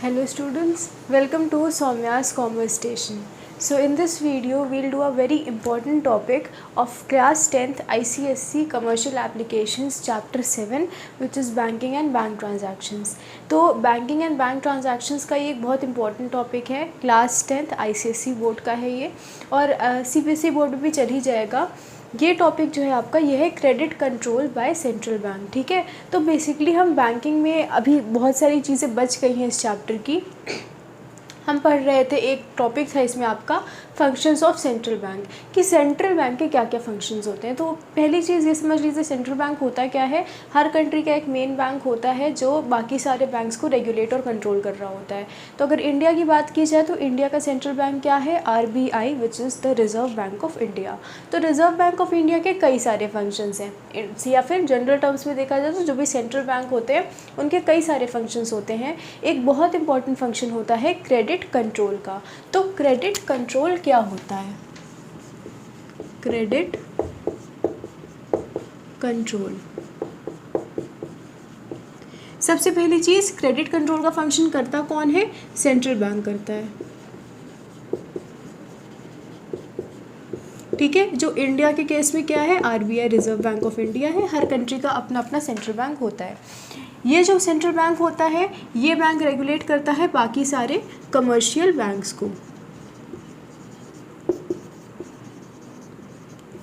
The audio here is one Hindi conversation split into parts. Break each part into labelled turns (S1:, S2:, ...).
S1: Hello students, welcome to Soumya's Commerce Station. So in this video we'll do a very important topic of class 10th ICSE Commercial Applications chapter 7 which is Banking and Bank Transactions. तो Banking and Bank Transactions का ये एक बहुत important topic है, class 10th ICSE बोर्ड का है ये और CBSE बोर्ड में भी चल ही जाएगा। ये टॉपिक जो है आपका ये है credit control by central bank. ठीक है, तो बेसिकली हम बैंकिंग में अभी बहुत सारी चीज़ें बच गई हैं इस चैप्टर की। हम पढ़ रहे थे, एक टॉपिक था इसमें आपका फंक्शंस ऑफ सेंट्रल बैंक कि सेंट्रल बैंक के क्या क्या फंक्शंस होते हैं। तो पहली चीज़ ये समझ लीजिए सेंट्रल बैंक होता क्या है। हर कंट्री का एक मेन बैंक होता है जो बाकी सारे बैंक्स को रेगुलेट और कंट्रोल कर रहा होता है। तो अगर इंडिया की बात की जाए तो इंडिया का सेंट्रल बैंक क्या है, RBI which is the reserve bank of India. तो रिजर्व बैंक ऑफ इंडिया के कई सारे फंक्शंस हैं, या फिर जनरल टर्म्स में देखा जाए तो जो भी सेंट्रल बैंक होते हैं उनके कई सारे फंक्शंस होते हैं। एक बहुत इंपॉर्टेंट फंक्शन होता है क्रेडिट कंट्रोल का। तो क्रेडिट कंट्रोल क्या होता है? क्रेडिट कंट्रोल, सबसे पहली चीज क्रेडिट कंट्रोल का फंक्शन करता कौन है? सेंट्रल बैंक करता है। ठीक है, जो इंडिया के केस में क्या है, RBI reserve bank of India है। हर कंट्री का अपना अपना सेंट्रल बैंक होता है। ये जो सेंट्रल बैंक होता है ये बैंक रेगुलेट करता है बाकी सारे कमर्शियल बैंक्स को।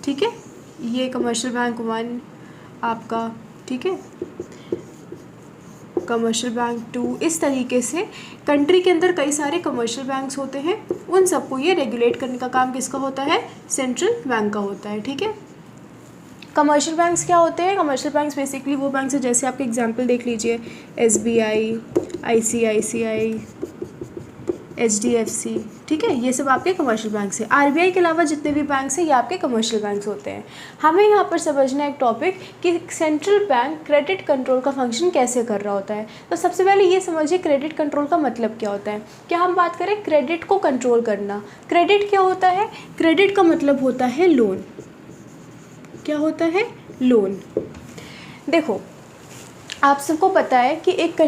S1: ठीक है, ये कमर्शियल बैंक 1 आपका, ठीक है, कमर्शियल बैंक 2, इस तरीके से कंट्री के अंदर कई सारे कमर्शियल बैंक्स होते हैं, उन सबको ये रेगुलेट करने का काम किसका होता है? सेंट्रल बैंक का होता है। ठीक है, कमर्शियल बैंक्स क्या होते हैं? कमर्शियल बैंक्स बेसिकली वो बैंक्स हैं, जैसे आपके एग्जांपल देख लीजिए SBI, ICICI, HDFC। ठीक है, ये सब आपके कमर्शियल बैंक्स हैं। RBI के अलावा जितने भी बैंक्स हैं ये आपके कमर्शियल बैंक्स होते हैं। हमें यहाँ पर समझना है एक टॉपिक कि सेंट्रल बैंक क्रेडिट कंट्रोल का फंक्शन कैसे कर रहा होता है। तो सबसे पहले ये समझिए क्रेडिट कंट्रोल का मतलब क्या होता है। क्या हम बात करें क्रेडिट को कंट्रोल करना, क्रेडिट क्या होता है? क्रेडिट का मतलब होता है लोन। क्या होता है? लोन। देखो, आप सबको पता है कि एक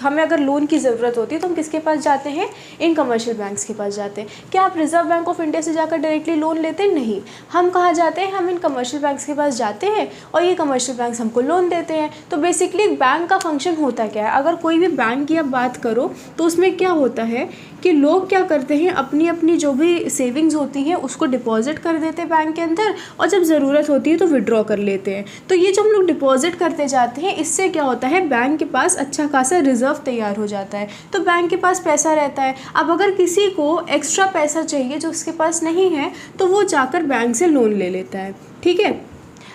S1: हमें अगर लोन की ज़रूरत होती है तो हम किसके पास जाते हैं? इन कमर्शियल बैंक्स के पास जाते हैं। क्या आप रिजर्व बैंक ऑफ इंडिया से जाकर डायरेक्टली लोन लेते हैं? नहीं, हम कहाँ जाते हैं? हम इन कमर्शियल बैंक्स के पास जाते हैं और ये कमर्शियल बैंक्स हमको लोन देते हैं। तो बेसिकली बैंक का फंक्शन होता क्या है? अगर कोई भी बैंक की आप बात करो तो उसमें क्या होता है कि लोग क्या करते हैं, अपनी अपनी जो भी सेविंग्स होती हैं उसको डिपॉजिट कर देते हैं बैंक के अंदर, और जब ज़रूरत होती है तो विड्रॉ कर लेते हैं। तो ये जो हम लोग डिपॉजिट करते जाते हैं इससे क्या होता है, बैंक के पास अच्छा खासा रिजर्व तैयार हो जाता है। तो बैंक के पास पैसा रहता है। अब अगर किसी को एक्स्ट्रा पैसा चाहिए जो उसके पास नहीं है तो वो जाकर बैंक से लोन ले लेता है। ठीक है,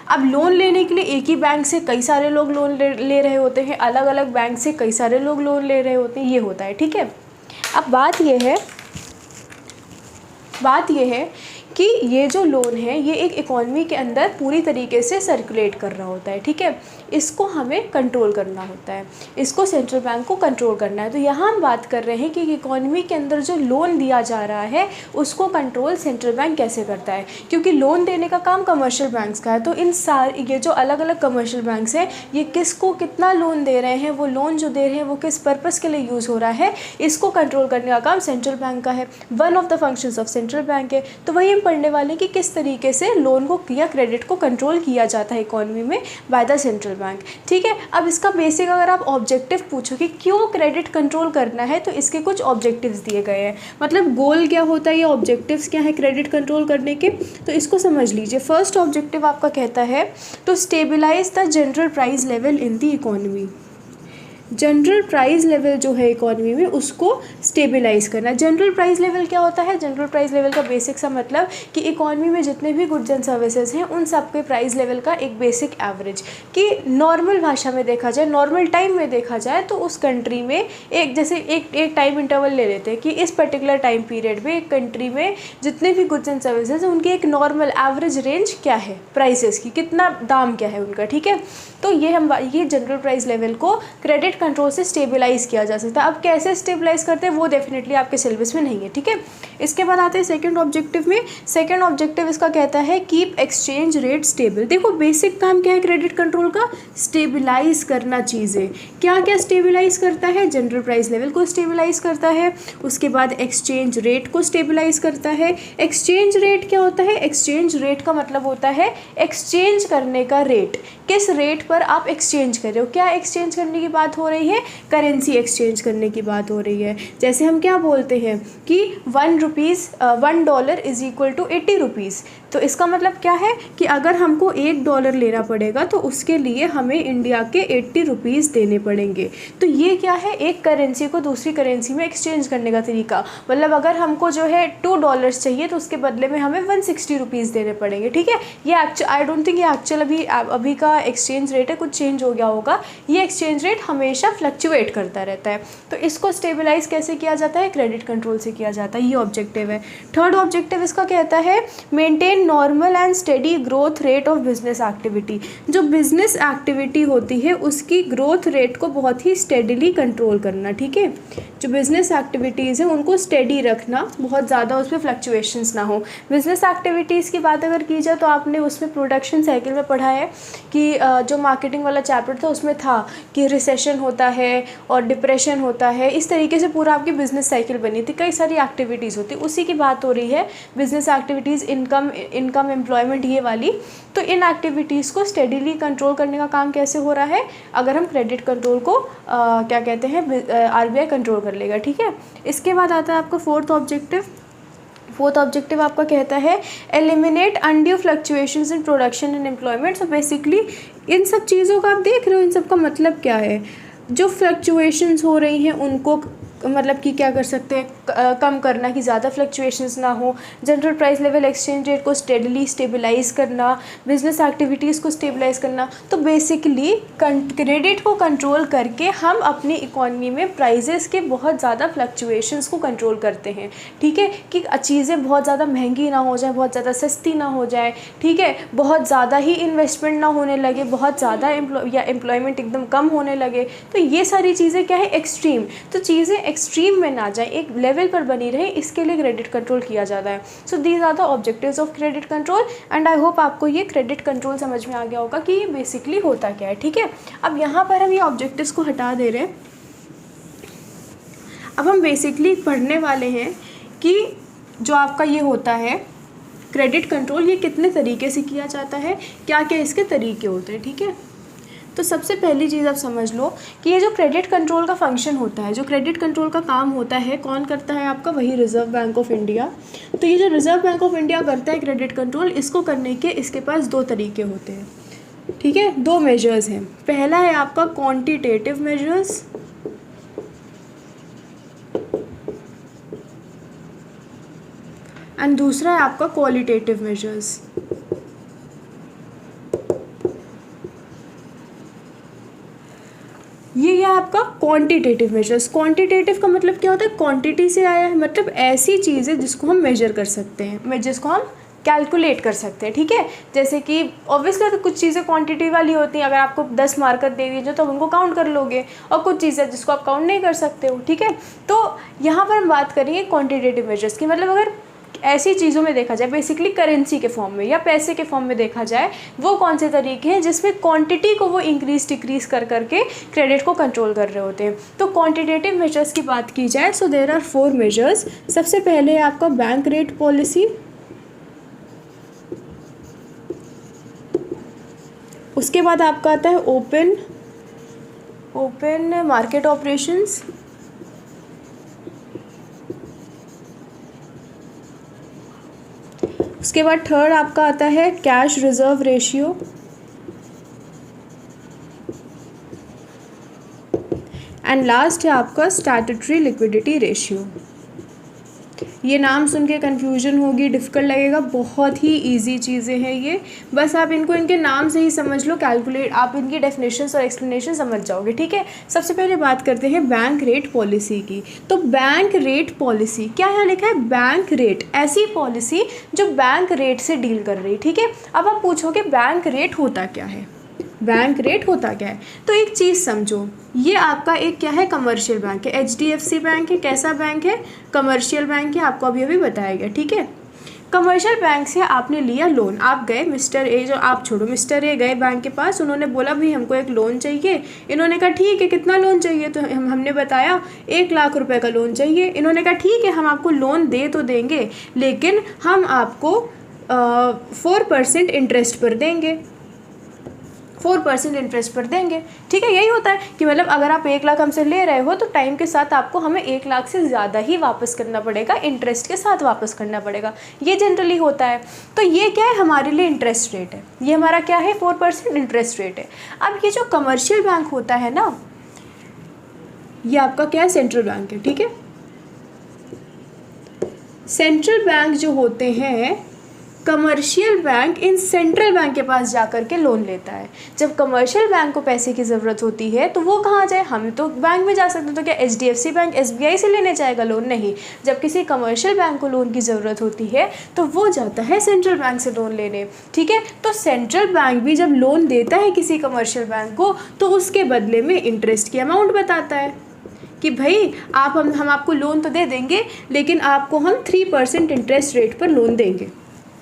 S1: अब लोन लेने के लिए एक ही बैंक से कई सारे लोग लोन ले रहे होते हैं, अलग अलग बैंक से कई सारे लोग लोन ले रहे होते हैं, ये होता है। ठीक है, अब बात यह है कि ये जो लोन है ये एक इकॉनमी के अंदर पूरी तरीके से सर्कुलेट कर रहा होता है। ठीक है, इसको हमें कंट्रोल करना होता है, इसको सेंट्रल बैंक को कंट्रोल करना है। तो यहाँ हम बात कर रहे हैं कि इकॉनमी के अंदर जो लोन दिया जा रहा है उसको कंट्रोल सेंट्रल बैंक कैसे करता है, क्योंकि लोन देने का काम कमर्शियल बैंक्स का है। तो ये जो अलग अलग कमर्शियल बैंक्स हैं ये किसको कितना लोन दे रहे हैं, वो लोन जो दे रहे हैं वो किस पर्पज़ के लिए यूज़ हो रहा है, इसको कंट्रोल करने का काम सेंट्रल बैंक का है। One of the functions of central bank है। तो वही हम पढ़ने वाले कि किस तरीके से लोन को या क्रेडिट को कंट्रोल किया जाता है इकॉनमी में बाय द सेंट्रल बैंक। ठीक है, अब इसका बेसिक अगर आप ऑब्जेक्टिव पूछो कि क्यों क्रेडिट कंट्रोल करना है तो इसके कुछ ऑब्जेक्टिव्स दिए गए हैं। मतलब गोल क्या होता है या ऑब्जेक्टिव्स क्या है क्रेडिट कंट्रोल करने के, तो इसको समझ लीजिए। फर्स्ट ऑब्जेक्टिव आपका कहता है to stabilise the general price level in the economy. General price level जो है इकॉनमी में उसको स्टेबलाइज करना। जनरल प्राइस लेवल क्या होता है? जनरल प्राइस लेवल का बेसिक सा मतलब कि इकॉनमी में जितने भी गुड्स एंड सर्विसेज हैं उन सब के प्राइस लेवल का एक बेसिक एवरेज, कि नॉर्मल भाषा में देखा जाए, नॉर्मल टाइम में देखा जाए तो उस कंट्री में एक टाइम इंटरवल ले लेते हैं कि इस पर्टिकुलर टाइम पीरियड में एक कंट्री में जितने भी गुड्स एंड सर्विसेज हैं उनकी एक नॉर्मल एवरेज रेंज क्या है प्राइसेस की, कितना दाम क्या है उनका। ठीक है, तो ये जनरल प्राइस लेवल को क्रेडिट कंट्रोल से स्टेबलाइज किया जा सकता है। अब कैसे स्टेबलाइज करते हैं वो वो डेफिनेटली आपके सिलेबस में नहीं है, ठीक है। इसके बाद आते हैं सेकंड ऑब्जेक्टिव में। सेकंड ऑब्जेक्टिव इसका कहता है कीप एक्सचेंज रेट स्टेबल। देखो बेसिक काम क्या है क्रेडिट कंट्रोल का, स्टेबलाइज करना चीज़ें। क्या क्या स्टेबलाइज करता है, जनरल प्राइस लेवल को स्टेबलाइज करता है, उसके बाद एक्सचेंज रेट को स्टेबलाइज करता है। एक्सचेंज रेट क्या होता है, एक्सचेंज रेट का मतलब होता है एक्सचेंज करने का रेट, किस रेट पर आप एक्सचेंज कर रहे हो। क्या एक्सचेंज करने की बात हो रही है, करेंसी एक्सचेंज करने की बात हो रही है। जैसे हम क्या बोलते हैं कि $1 इज इक्वल टू 80 रुपीज़, तो इसका मतलब क्या है कि अगर हमको $1 लेना पड़ेगा तो उसके लिए हमें इंडिया के 80 रुपीज़ देने पड़ेंगे। तो ये क्या है, एक करेंसी को दूसरी करेंसी में एक्सचेंज करने का तरीका। मतलब अगर हमको जो है $2 चाहिए तो उसके बदले में हमें 160 रुपीज़ देने पड़ेंगे, ठीक है। ये आई डोंट थिंक ये एक्चुअल अभी का एक्सचेंज रेट है, कुछ चेंज हो गया होगा। ये एक्सचेंज रेट हमेशा फ्लक्चुएट करता रहता है। तो इसको स्टेबलाइज कैसे किया जाता है, क्रेडिट कंट्रोल से किया जाता है। ये ऑब्जेक्टिव है। थर्ड ऑब्जेक्टिव इसका कहता है maintain normal and steady growth rate of business activity. जो बिजनेस एक्टिविटी होती है उसकी ग्रोथ रेट को बहुत ही स्टेडीली कंट्रोल करना, ठीक है। जो बिजनेस एक्टिविटीज़ है उनको स्टेडी रखना, बहुत ज़्यादा उसमें फ्लक्चुएशंस ना हो। बिजनेस एक्टिविटीज़ की बात अगर की जाए तो आपने उसमें प्रोडक्शन साइकिल में पढ़ा है कि जो मार्केटिंग वाला चैप्टर था उसमें था कि रिसेशन होता है और डिप्रेशन होता है, इस तरीके से पूरा आपकी बिजनेस साइकिल बनी थी, कई सारी एक्टिविटीज़ होती, उसी की बात हो रही है। बिजनेस एक्टिविटीज़, इनकम एम्प्लॉयमेंट, ये वाली। तो इन एक्टिविटीज़ को स्टेडीली कंट्रोल करने का काम कैसे हो रहा है, अगर हम क्रेडिट कंट्रोल को क्या कहते हैं, RBI कंट्रोल कर लेगा, ठीक है। इसके बाद आता है आपका फोर्थ ऑब्जेक्टिव। फोर्थ ऑब्जेक्टिव आपका कहता है eliminate undue fluctuations in production and employment. So basically इन सब चीज़ों का आप देख रहे हो, इन सब का मतलब क्या है, जो फ्लक्चुएशंस हो रही हैं उनको मतलब कि क्या कर सकते हैं, कम करना कि ज़्यादा फ्लक्चुएशंस ना हो। General price level exchange rate को स्टेडली स्टेबलाइज करना, बिजनेस एक्टिविटीज़ को स्टेबलाइज करना। तो बेसिकली क्रेडिट को कंट्रोल करके हम अपनी इकोनॉमी में प्राइजेस के बहुत ज़्यादा फ्लक्चुएशंस को कंट्रोल करते हैं, ठीक है। कि चीज़ें बहुत ज़्यादा महंगी ना हो जाए, बहुत ज़्यादा सस्ती ना हो जाए, ठीक है। बहुत ज़्यादा ही इन्वेस्टमेंट ना होने लगे, बहुत ज़्यादा एम्प्लॉयमेंट एकदम कम होने लगे। तो ये सारी चीज़ें क्या है, एक्सट्रीम। तो चीज़ें एक्सट्रीम में ना जाए, एक लेवल पर बनी रहे, इसके लिए क्रेडिट कंट्रोल किया जाता है। So these are the objectives of credit control and I hope आपको ये क्रेडिट कंट्रोल समझ में आ गया होगा कि ये बेसिकली होता क्या है, ठीक है। अब यहाँ पर हम ये ऑब्जेक्टिव्स को हटा दे रहे हैं। अब हम बेसिकली पढ़ने वाले हैं कि जो आपका ये होता है क्रेडिट कंट्रोल, ये कितने तरीके से किया जाता है, क्या क्या इसके तरीके होते हैं, ठीक है। तो सबसे पहली चीज़ आप समझ लो कि ये जो क्रेडिट कंट्रोल का फंक्शन होता है, जो क्रेडिट कंट्रोल का काम होता है, कौन करता है आपका, वही रिजर्व बैंक ऑफ इंडिया। तो ये जो रिजर्व बैंक ऑफ इंडिया करता है क्रेडिट कंट्रोल, इसको करने के इसके पास दो तरीके होते हैं, ठीक है। दो मेजर्स हैं। पहला है आपका क्वांटिटेटिव मेजर्स एंड दूसरा है आपका क्वालिटेटिव मेजर्स। ये है आपका क्वांटिटेटिव मेजर्स। क्वांटिटेटिव का मतलब क्या होता है, क्वांटिटी से आया है, मतलब ऐसी चीज़ है जिसको हम मेजर कर सकते हैं, जिसको हम कैलकुलेट कर सकते हैं, ठीक है। जैसे कि ऑब्वियसली तो कुछ चीज़ें क्वांटिटी वाली होती हैं, अगर आपको 10 मार्कर दे दिए तो उनको काउंट कर लोगे, और कुछ चीज़ें जिसको आप काउंट नहीं कर सकते हो, ठीक है। तो यहाँ पर हम बात करेंगे क्वांटिटेटिव मेजर्स की। मतलब अगर ऐसी चीज़ों में देखा जाए, बेसिकली करेंसी के फॉर्म में या पैसे के फॉर्म में देखा जाए, वो कौन से तरीके हैं जिसमें क्वांटिटी को वो इंक्रीज डिक्रीज कर करके क्रेडिट को कंट्रोल कर रहे होते हैं। तो क्वांटिटेटिव मेजर्स की बात की जाए, सो देयर आर 4 मेजर्स। सबसे पहले है आपका बैंक रेट पॉलिसी, उसके बाद आपका आता है ओपन मार्केट ऑपरेशंस, उसके बाद थर्ड आपका आता है cash reserve ratio, and last है आपका स्टैट्यूटरी लिक्विडिटी रेशियो। ये नाम सुन के कन्फ्यूजन होगी, डिफ़िकल्ट लगेगा, बहुत ही इजी चीज़ें हैं ये, बस आप इनको इनके नाम से ही समझ लो, कैलकुलेट आप इनकी डेफिनेशंस और एक्सप्लेनेशन समझ जाओगे, ठीक है। सबसे पहले बात करते हैं बैंक रेट पॉलिसी की। तो बैंक रेट पॉलिसी क्या यहाँ लिखा है, बैंक रेट, ऐसी पॉलिसी जो बैंक रेट से डील कर रही है, ठीक है। अब आप पूछोगे बैंक रेट होता क्या है, बैंक रेट होता क्या है। तो एक चीज़ समझो, ये आपका एक क्या है, कमर्शियल बैंक है, HDFC बैंक है, कैसा बैंक है, कमर्शियल बैंक है, आपको अभी अभी बताया गया, ठीक है। कमर्शियल बैंक से आपने लिया लोन, आप गए मिस्टर ए, जो आप छोड़ो, मिस्टर ए गए बैंक के पास, उन्होंने बोला भाई हमको एक लोन चाहिए। इन्होंने कहा ठीक है, कितना लोन चाहिए, तो हमने बताया 1 लाख रुपए का लोन चाहिए। इन्होंने कहा ठीक है, हम आपको लोन दे तो देंगे, लेकिन हम आपको 4% इंटरेस्ट पर देंगे, 4% इंटरेस्ट पर देंगे, ठीक है। यही होता है कि मतलब अगर आप 1 लाख हमसे ले रहे हो तो टाइम के साथ आपको हमें 1 लाख से ज़्यादा ही वापस करना पड़ेगा, इंटरेस्ट के साथ वापस करना पड़ेगा, ये जनरली होता है। तो ये क्या है, हमारे लिए इंटरेस्ट रेट है, ये हमारा क्या है, 4% इंटरेस्ट रेट है। अब ये जो कमर्शियल बैंक होता है ना, ये आपका क्या है, सेंट्रल बैंक है, ठीक है। सेंट्रल बैंक जो होते हैं, commercial bank in central bank के पास जाकर के लोन लेता है। जब कमर्शियल बैंक को पैसे की ज़रूरत होती है तो वो कहाँ जाए, हम तो बैंक में जा सकते हैं, तो क्या HDFC बैंक SBI से लेने जाएगा लोन, नहीं। जब किसी कमर्शियल बैंक को लोन की ज़रूरत होती है तो वो जाता है सेंट्रल बैंक से लोन लेने, ठीक है। तो सेंट्रल बैंक भी जब लोन देता है किसी कमर्शियल बैंक को तो उसके बदले में इंटरेस्ट की अमाउंट बताता है कि भाई हम आपको लोन तो दे देंगे, लेकिन आपको हम 3% इंटरेस्ट रेट पर लोन देंगे,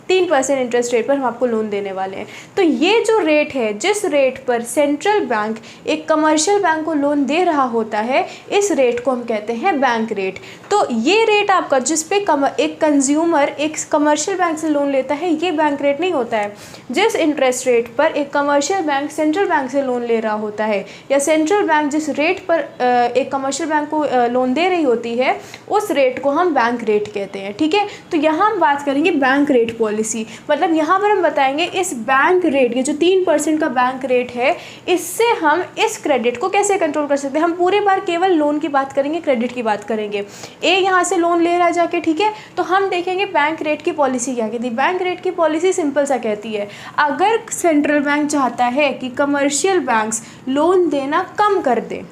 S1: 3% इंटरेस्ट रेट पर हम आपको लोन देने वाले हैं। तो ये जो रेट है, जिस रेट पर सेंट्रल बैंक एक कमर्शियल बैंक को लोन दे रहा होता है, इस रेट को हम कहते हैं बैंक रेट। तो ये रेट आपका जिस पे एक कंज्यूमर एक कमर्शियल बैंक से लोन लेता है, ये बैंक रेट नहीं होता है। जिस इंटरेस्ट रेट पर एक कमर्शियल बैंक सेंट्रल बैंक से लोन ले रहा होता है, या सेंट्रल बैंक जिस रेट पर एक कमर्शियल बैंक को लोन दे रही होती है, उस रेट को हम बैंक रेट कहते हैं, ठीक है। तो यहाँ हम बात करेंगे बैंक रेट पॉलिसी, मतलब यहाँ पर हम बताएंगे इस बैंक रेट, ये जो 3% का बैंक रेट है, इससे हम इस क्रेडिट को कैसे कंट्रोल कर सकते हैं। हम पूरे बार केवल लोन की बात करेंगे, क्रेडिट की बात करेंगे। ए यहाँ से लोन ले रहा है जाके, ठीक है, तो हम देखेंगे बैंक रेट की पॉलिसी क्या कहती है। बैंक रेट की पॉलिसी सिंपल सा कहती है, अगर सेंट्रल बैंक चाहता है कि कमर्शियल बैंक्स लोन देना कम कर दें,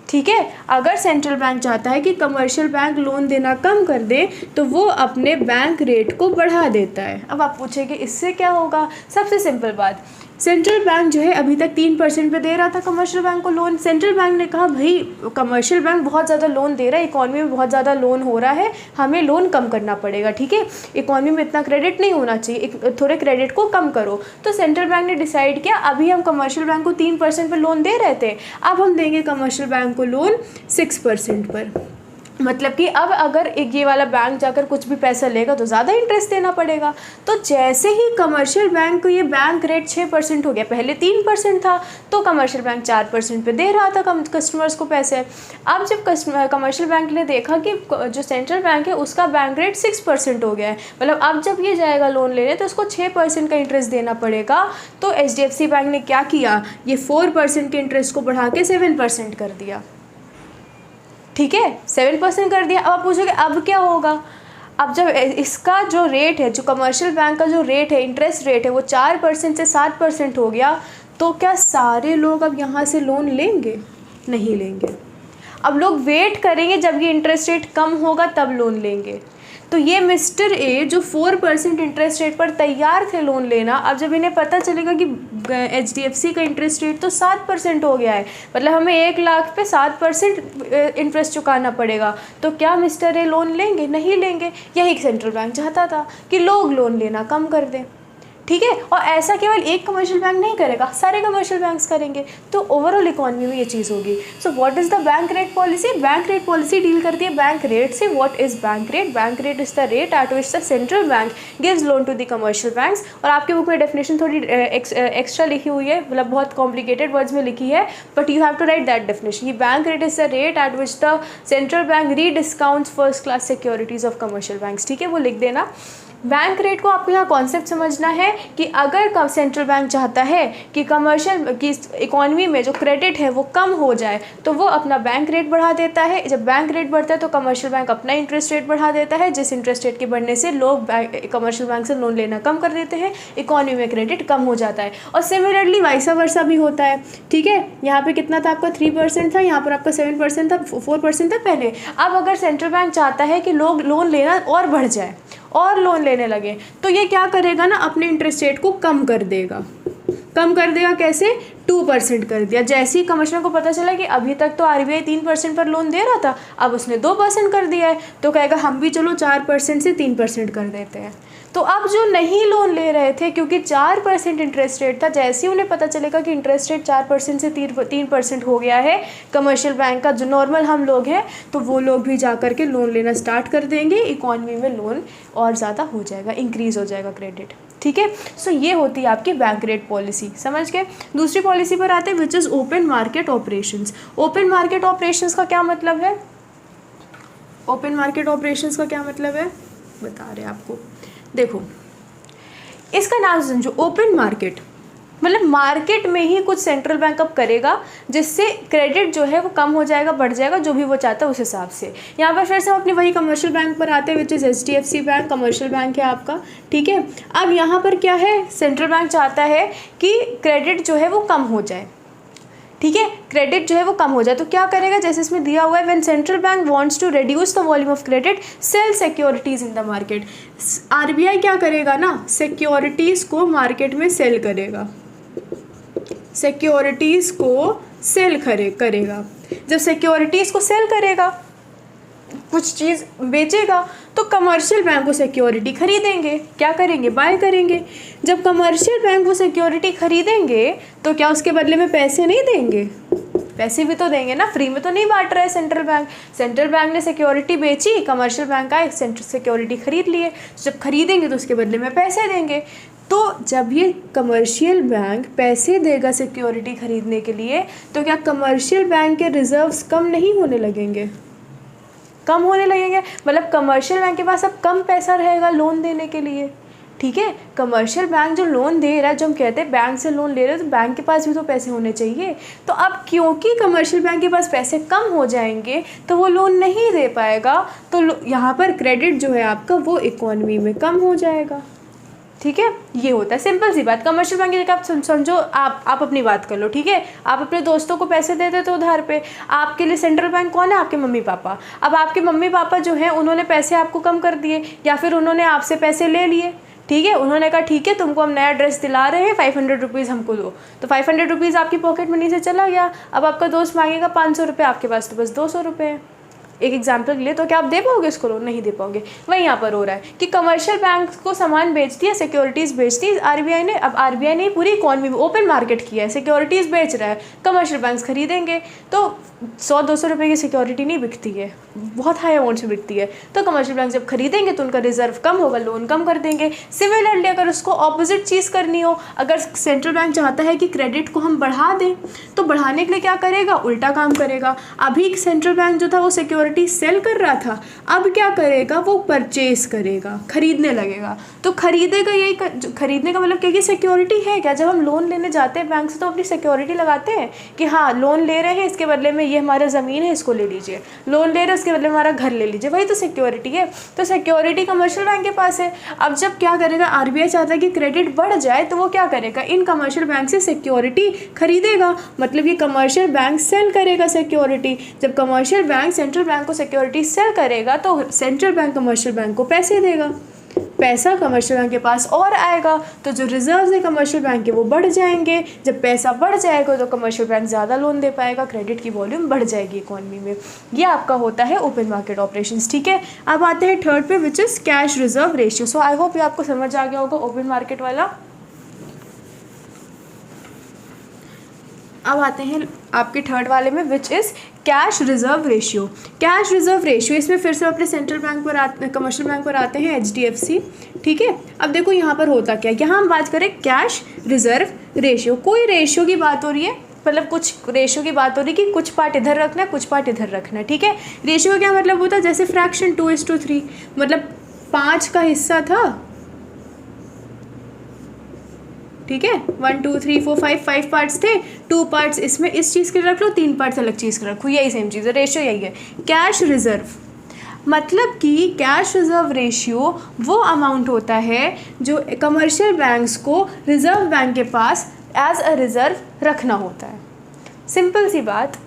S1: ठीक है, अगर सेंट्रल बैंक चाहता है कि कमर्शियल बैंक लोन देना कम कर दे, तो वो अपने बैंक रेट को बढ़ा देता है। अब आप पूछेंगे इससे क्या होगा। सबसे सिंपल बात, सेंट्रल बैंक जो है अभी तक 3% पे दे रहा था कमर्शियल बैंक को लोन। सेंट्रल बैंक ने कहा भाई कमर्शियल बैंक बहुत ज़्यादा लोन दे रहा है, इकॉनमी में बहुत ज़्यादा लोन हो रहा है, हमें लोन कम करना पड़ेगा, ठीक है, इकॉनमी में इतना क्रेडिट नहीं होना चाहिए, थोड़े क्रेडिट को कम करो। तो सेंट्रल बैंक ने डिसाइड किया, अभी हम कमर्शियल बैंक को 3% पर लोन दे रहे थे, अब हम देंगे कमर्शियल बैंक को लोन 6% पर। मतलब कि अब अगर एक ये वाला बैंक जाकर कुछ भी पैसा लेगा तो ज़्यादा इंटरेस्ट देना पड़ेगा। तो जैसे ही कमर्शियल बैंक को ये बैंक रेट 6% हो गया, पहले 3% था, तो कमर्शियल बैंक 4% पे दे रहा था कस्टमर्स को पैसे। अब जब कमर्शियल बैंक ने देखा कि जो सेंट्रल बैंक है उसका बैंक रेट 6% हो गया है, मतलब अब जब ये जाएगा लोन लेने तो उसको 6% का इंटरेस्ट देना पड़ेगा। तो HDFC बैंक ने क्या किया, ये 4% के इंटरेस्ट को बढ़ा के 7% कर दिया, ठीक है, 7% कर दिया। अब आप पूछोगे अब क्या होगा। अब जब इसका जो रेट है, जो कमर्शियल बैंक का जो रेट है, इंटरेस्ट रेट है, वो 4% से 7% हो गया, तो क्या सारे लोग अब यहाँ से लोन लेंगे? नहीं लेंगे। अब लोग वेट करेंगे जब ये इंटरेस्ट रेट कम होगा तब लोन लेंगे। तो ये मिस्टर ए जो 4% इंटरेस्ट रेट पर तैयार थे लोन लेना, अब जब इन्हें पता चलेगा कि HDFC का इंटरेस्ट रेट तो 7% हो गया है, मतलब हमें 1 लाख पे 7% इंटरेस्ट चुकाना पड़ेगा, तो क्या मिस्टर ए लोन लेंगे? नहीं लेंगे। यही सेंट्रल बैंक चाहता था कि लोग लोन लेना कम कर दें, ठीक है। और ऐसा केवल एक कमर्शियल बैंक नहीं करेगा, सारे कमर्शियल बैंक्स करेंगे, तो ओवरऑल इकोनॉमी में ये चीज़ होगी। So what is the bank rate policy? Bank rate policy deal करती है बैंक रेट से। What is bank rate? Bank rate is the rate at which the central bank gives loan to the commercial banks. और आपके बुक में डेफिनेशन थोड़ी एक्स्ट्रा लिखी हुई है, मतलब बहुत कॉम्प्लिकेटेड वर्ड्स में लिखी है, but you have to write that definition. ये bank rate is the rate at which the central bank rediscounts first class securities of commercial banks, ठीक है, वो लिख देना। बैंक रेट को आपको यहाँ कॉन्सेप्ट समझना है कि अगर सेंट्रल बैंक चाहता है कि कमर्शियल की इकॉनमी में जो क्रेडिट है वो कम हो जाए, तो वो अपना बैंक रेट बढ़ा देता है। जब बैंक रेट बढ़ता है तो कमर्शियल बैंक अपना इंटरेस्ट रेट बढ़ा देता है, जिस इंटरेस्ट रेट के बढ़ने से लोग कमर्शियल बैंक से लोन लेना कम कर देते हैं, इकॉनमी में क्रेडिट कम हो जाता है। और सिमिलरली वाइसा वर्सा भी होता है, ठीक है। यहाँ पे कितना था आपका 3% था, यहाँ पर आपका 7% था, 4% था पहले। अब अगर सेंट्रल बैंक चाहता है कि लोग लोन लेना और बढ़ जाए और लोन लेने लगे, तो ये क्या करेगा ना, अपने इंटरेस्ट रेट को कम कर देगा, कम कर देगा कैसे, 2% कर दिया। जैसे ही कमर्शियल को पता चला कि अभी तक तो RBI 3% पर लोन दे रहा था, अब उसने 2% कर दिया है, तो कहेगा हम भी चलो 4% से 3% कर देते हैं। तो अब जो नहीं लोन ले रहे थे, क्योंकि 4% इंटरेस्ट रेट था, जैसे ही उन्हें पता चलेगा कि इंटरेस्ट रेट 4% से 3% हो गया है कमर्शियल बैंक का, जो नॉर्मल हम लोग हैं, तो वो लोग भी जा कर के लोन लेना स्टार्ट कर देंगे। इकॉनमी में लोन और ज़्यादा हो जाएगा, इंक्रीज़ हो जाएगा क्रेडिट। ठीक है, सो ये होती है आपकी बैंक रेट पॉलिसी। समझ गए। दूसरी पॉलिसी पर आते हैं, which is open market operations. Open market operations का क्या मतलब है, ओपन मार्केट ऑपरेशंस का क्या मतलब है बता रहे हैं आपको। देखो, इसका नाम समझो, ओपन मार्केट मतलब मार्केट में ही कुछ सेंट्रल बैंक अब करेगा, जिससे क्रेडिट जो है वो कम हो जाएगा, बढ़ जाएगा, जो भी वो चाहता है उस हिसाब से। यहाँ पर फिर से हम अपनी वही कमर्शियल बैंक पर आते हैं, which is HDFC bank, commercial bank है आपका। ठीक है, अब यहाँ पर क्या है, सेंट्रल बैंक चाहता है कि क्रेडिट जो है वो कम हो जाए। ठीक है, क्रेडिट जो है वो कम हो जाए, तो क्या करेगा, जैसे इसमें दिया हुआ है, when central bank wants to reduce the volume of credit sell securities in the market. RBI क्या करेगा ना, सिक्योरिटीज़ को मार्केट में सेल करेगा, सिक्योरिटीज़ को सेल करेगा। जब सिक्योरिटीज़ को सेल करेगा, कुछ चीज़ बेचेगा, तो कमर्शियल बैंक वो सिक्योरिटी खरीदेंगे, क्या करेंगे, बाय करेंगे। जब कमर्शियल बैंक वो सिक्योरिटी खरीदेंगे, तो क्या उसके बदले में पैसे नहीं देंगे, पैसे भी तो देंगे ना, फ्री में तो नहीं बांट रहा है सेंट्रल बैंक। सेंट्रल बैंक ने सिक्योरिटी बेची, कमर्शियल बैंक आए, सिक्योरिटी खरीद लिए, जब खरीदेंगे तो उसके बदले में पैसे देंगे। तो जब ये कमर्शियल बैंक पैसे देगा सिक्योरिटी खरीदने के लिए, तो क्या कमर्शियल बैंक के रिजर्व्स कम नहीं होने लगेंगे, कम होने लगेंगे। मतलब कमर्शियल बैंक के पास अब कम पैसा रहेगा लोन देने के लिए। ठीक है, कमर्शियल बैंक जो लोन दे रहा है, जो हम कहते हैं बैंक से लोन ले रहे हैं, तो बैंक के पास भी तो पैसे होने चाहिए। तो अब क्योंकि कमर्शियल बैंक के पास पैसे कम हो जाएंगे, तो वो लोन नहीं दे पाएगा, तो यहाँ पर क्रेडिट जो है आपका वो इकोनॉमी में कम हो जाएगा। ठीक है, ये होता है, सिंपल सी बात। कमर्शियल बैंक की जगह आप समझो, आप अपनी बात कर लो। ठीक है, आप अपने दोस्तों को पैसे दे देते हो उधार पे, आपके लिए सेंट्रल बैंक कौन है, आपके मम्मी पापा। अब आपके मम्मी पापा जो हैं, उन्होंने पैसे आपको कम कर दिए, या फिर उन्होंने आपसे पैसे ले लिए। ठीक है, उन्होंने कहा ठीक है, तुमको हम नया ड्रेस दिला रहे हैं, 500 रुपीज़ हमको दो। तो 500 रुपीज़ आपकी पॉकेट मनी से चला गया। अब आपका दोस्त मांगेगा 500 रुपये, आपके पास तो बस 200 रुपये है, एक एग्जाम्पल के लिए। तो क्या आप दे पाओगे इसको लोन, नहीं दे पाओगे। वही यहाँ पर हो रहा है कि कमर्शियल बैंक को सामान बेचती है, सिक्योरिटीज़ बेचती है RBI ने। अब RBI ने पूरी इकॉनमी में ओपन मार्केट किया है, सिक्योरिटीज़ बेच रहा है, कमर्शियल बैंक्स खरीदेंगे। तो 100-200 रुपये की सिक्योरिटी नहीं बिकती है, बहुत हाई अमाउंट से बिकती है। तो कमर्शियल बैंक जब खरीदेंगे तो उनका रिजर्व कम होगा, लोन कम कर देंगे। सिमिलरली अगर उसको ऑपोजिट चीज़ करनी हो, अगर सेंट्रल बैंक चाहता है कि क्रेडिट को हम बढ़ा दें, तो बढ़ाने के लिए क्या करेगा, उल्टा काम करेगा। अभी सेंट्रल बैंक जो था वो सिक्योरिटी सेल कर रहा था, अब क्या करेगा, वो परचेज करेगा, खरीदने लगेगा। तो खरीदेगा, यही खरीदने का मतलब क्या, कि सिक्योरिटी है क्या। जब हम लोन लेने जाते हैं बैंक से, तो अपनी सिक्योरिटी लगाते हैं कि हाँ लोन ले रहे हैं, इसके बदले में ये हमारा ज़मीन है, इसको ले लीजिए। लोन ले रहे हैं, उसके बदले में हमारा घर ले लीजिए, वही तो सिक्योरिटी है। तो सिक्योरिटी कमर्शियल बैंक के पास है। अब जब क्या करेगा, RBI चाहता है कि क्रेडिट बढ़ जाए, तो वो क्या करेगा, इन कमर्शियल बैंक से सिक्योरिटी खरीदेगा। मतलब ये कमर्शियल बैंक सेल करेगा सिक्योरिटी। जब कमर्शियल बैंक सेंट्रल बैंक को सिक्योरिटी सेल करेगा, तो सेंट्रल बैंक कमर्शियल बैंक को पैसे देगा, पैसा कमर्शियल बैंक के पास और आएगा, तो जो रिजर्व्स है कमर्शियल बैंक के वो बढ़ जाएंगे। जब पैसा बढ़ जाएगा तो कमर्शियल बैंक ज़्यादा लोन दे पाएगा, क्रेडिट की वॉल्यूम बढ़ जाएगी इकोनॉमी में। ये आपका होता है ओपन मार्केट ऑपरेशंस। ठीक है, अब आते हैं थर्ड पे, which is cash reserve ratio. So I hope ये आपको समझ आ गया होगा ओपन मार्केट वाला। अब आते हैं आपके थर्ड वाले में, which is cash reserve ratio. Cash reserve ratio, इसमें फिर से अपने सेंट्रल बैंक पर कमर्शियल बैंक पर आते हैं, HDFC। ठीक है, अब देखो यहाँ पर होता क्या है, यहाँ हम बात करें कैश रिजर्व रेशियो। कोई रेशियो की बात हो रही है, मतलब कुछ रेशियो की बात हो रही है कि कुछ पार्ट इधर रखना है, कुछ पार्ट इधर रखना है। ठीक है, रेशियो का क्या मतलब होता है, जैसे फ्रैक्शन 2:3, मतलब 5 का हिस्सा था। ठीक है, 1 2 3 4 5 पार्ट्स थे, 2 पार्ट्स इसमें इस चीज़ के रख लो, 3 पार्ट्स अलग चीज़ के रखो, यही सेम चीज़ है, रेशियो यही है। कैश रिजर्व मतलब कि कैश रिजर्व रेशियो वो अमाउंट होता है जो कमर्शियल बैंक्स को रिजर्व बैंक के पास एज अ रिज़र्व रखना होता है। सिंपल सी बात,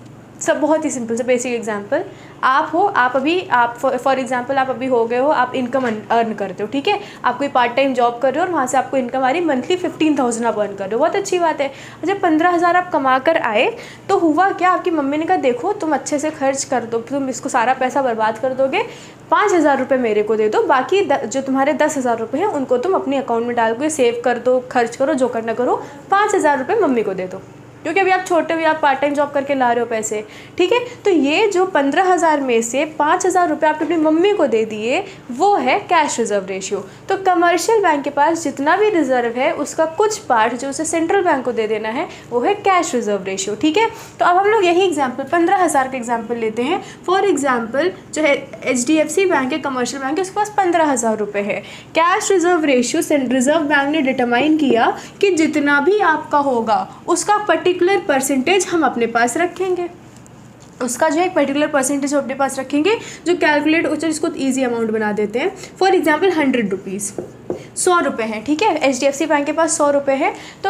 S1: सब बहुत ही सिंपल से बेसिक एग्जांपल, आप हो, आप फॉर एग्जांपल आप अभी हो गए हो, आप इनकम अर्न करते हो, ठीक है, आप कोई पार्ट टाइम जॉब कर रहे हो और वहाँ से आपको इनकम आ रही मंथली 15,000 आप अर्न कर रहे हो, बहुत अच्छी बात है। जब 15,000 आप कमा कर आए तो हुआ क्या, आपकी मम्मी ने कहा देखो तुम अच्छे से खर्च कर दो, तुम इसको सारा पैसा बर्बाद कर दोगे, 5,000 रुपये मेरे को दे दो, बाकी जो तुम्हारे 10,000 रुपये हैं उनको तुम अपनी अकाउंट में डाल के सेव कर दो, खर्च करो, जो करना करो, 5,000 रुपये मम्मी को दे दो, क्योंकि अभी आप छोटे हो, आप पार्ट टाइम जॉब करके ला रहे हो पैसे, ठीक है। तो ये जो 15,000 में से 5,000 रुपये आपने अपनी मम्मी को दे दिए, वो है कैश रिजर्व रेशियो। तो कमर्शियल बैंक के पास जितना भी रिजर्व है उसका कुछ पार्ट जो उसे सेंट्रल बैंक को दे देना है, वो है कैश रिजर्व रेशियो, ठीक है। तो अब हम लोग यही एग्जाम्पल 15,000 का एग्जाम्पल लेते हैं। फॉर एग्जाम्पल जो है HDFC बैंक है, कमर्शियल बैंक है, उसके पास 15,000 रुपये है। Cash reserve ratio reserve bank ने डिटरमाइन किया कि जितना भी आपका होगा उसका पर्टिकुलर परसेंटेज हम अपने पास रखेंगे, उसका जो एक पर्टिकुलर परसेंटेज अपने पास रखेंगे, जो कैलकुलेट हो, इसको ईजी अमाउंट बना देते हैं। फॉर एग्जांपल 100 रुपीज़, 100 रुपये हैं, ठीक है, HDFC बैंक के पास 100 रुपये है, तो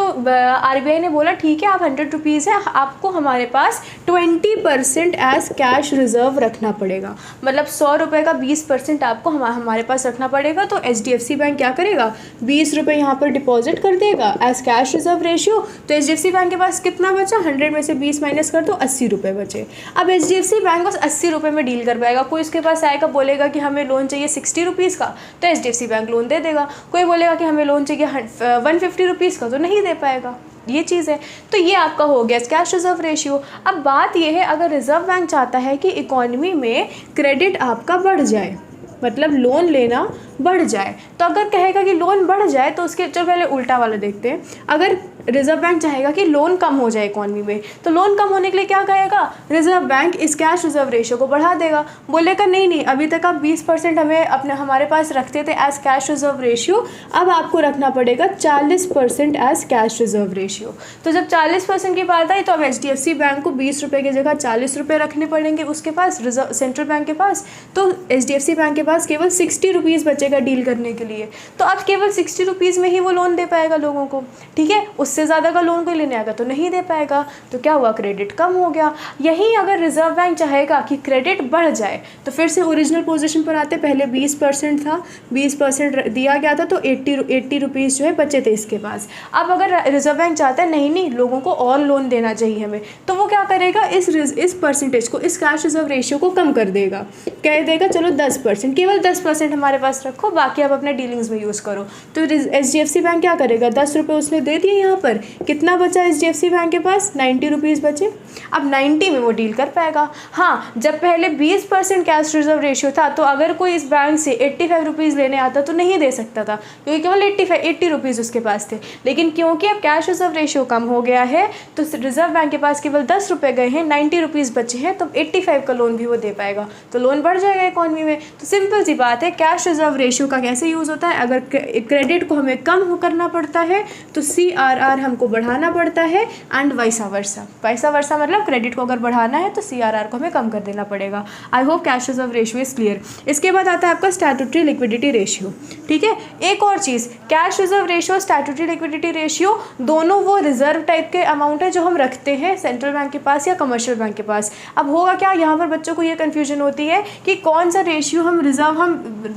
S1: RBI ने बोला ठीक है आप 100 रुपीज़ है, आपको हमारे पास 20% एज कैश रिजर्व रखना पड़ेगा, मतलब 100 रुपये का 20% आपको हमारे पास रखना पड़ेगा। तो HDFC बैंक क्या करेगा, 20 रुपये यहाँ पर डिपॉजिट कर देगा एज कैश रिजर्व रेशियो। तो HDFC बैंक के पास कितना बचा, 100 में से 20 माइनस कर दो, 80 रुपये बचे। अब HDFC बैंक बस 80 रुपये में डील कर पाएगा। कोई उसके पास आएगा बोलेगा कि हमें लोन चाहिए 60 रुपीज़ का, तो HDFC बैंक लोन दे देगा। कोई बोलेगा कि हमें लोन चाहिए 150 रुपीज़ का, तो नहीं दे पाएगा, ये चीज़ है। तो ये आपका हो गया कैश रिजर्व रेशियो। अब बात ये है, अगर रिजर्व बैंक चाहता है कि इकोनॉमी में क्रेडिट आपका बढ़ जाए, मतलब लोन लेना बढ़ जाए, तो अगर कहेगा कि लोन बढ़ जाए तो उसके चलो पहले उल्टा वाला देखते हैं। अगर रिजर्व बैंक चाहेगा कि लोन कम हो जाए इकोनॉमी में, तो लोन कम होने के लिए क्या कहेगा, रिजर्व बैंक इस कैश रिजर्व रेशियो को बढ़ा देगा, बोलेगा नहीं अभी तक आप 20% हमारे पास रखते थे एज कैश रिजर्व रेशियो, अब आपको रखना पड़ेगा 40% एज कैश रिजर्व रेशियो। तो जब 40% की बात आई तो अब HDFC बैंक को 20 रुपये की जगह 40 रुपये रखने पड़ेंगे उसके पास, रिजर्व सेंट्रल बैंक के पास। तो HDFC बैंक के पास केवल 60 रुपीज़ बचेगा डील करने के लिए, तो अब केवल 60 रुपीज़ में ही वो लोन दे पाएगा लोगों को, ठीक है, उससे ज़्यादा का लोन कोई लेने आएगा तो नहीं दे पाएगा। तो क्या हुआ, क्रेडिट कम हो गया। यही अगर रिजर्व बैंक चाहेगा कि क्रेडिट बढ़ जाए, तो फिर से ओरिजिनल पोजीशन पर आते, पहले 20% था, 20% दिया गया था, तो 80 रुपीज़ जो है बचे थे इसके पास। अब अगर रिजर्व बैंक चाहता है नहीं लोगों को और लोन देना चाहिए हमें, तो वो क्या करेगा, इस परसेंटेज को, इस कैश रिजर्व रेशियो को कम कर देगा, कह देगा चलो 10%, केवल 10% हमारे पास रखो, बाकी आप अपने डीलिंग्स में यूज़ करो। तो HDFC बैंक क्या करेगा, 10 रुपये उसने दे दिए, यहाँ पर कितना बचा HDFC बैंक के पास, 90 रुपीज़ बचे। अब 90 में वो डील कर पाएगा। हाँ, जब पहले 20% कैश रिजर्व रेशियो था, तो अगर कोई इस बैंक से 85 रुपीज़ लेने आता तो नहीं दे सकता था, क्योंकि केवल 80 रुपीज़ उसके पास थे। लेकिन क्योंकि अब कैश रिजर्व रेशियो कम हो गया है, तो रिजर्व बैंक के पास केवल 10 रुपये गए हैं, 90 रुपीज़ बचे हैं, तो 85 का लोन भी वो दे पाएगा, तो लोन बढ़ जाएगा इकॉनमी में। तो सिंपल सी बात है, कैश रिजर्व रेशियो का कैसे यूज़ होता है, अगर क्रेडिट को हमें कम करना पड़ता है तो CRR हमको बढ़ाना पड़ता है, एंड वैसा वर्सा मतलब क्रेडिट को अगर बढ़ाना है तो CRR को हमें कम कर देना पड़ेगा। I hope cash reserve ratio is clear. इसके बाद आता है आपका स्टैट्यूटरी लिक्विडिटी रेशियो, ठीक है। एक और चीज़, cash reserve ratio, statutory liquidity ratio, दोनों वो रिजर्व टाइप के अमाउंट है जो हम रखते हैं सेंट्रल बैंक के पास या कमर्शियल बैंक के पास। अब होगा क्या, यहाँ पर बच्चों को ये कन्फ्यूजन होती है कि कौन सा रेशियो हम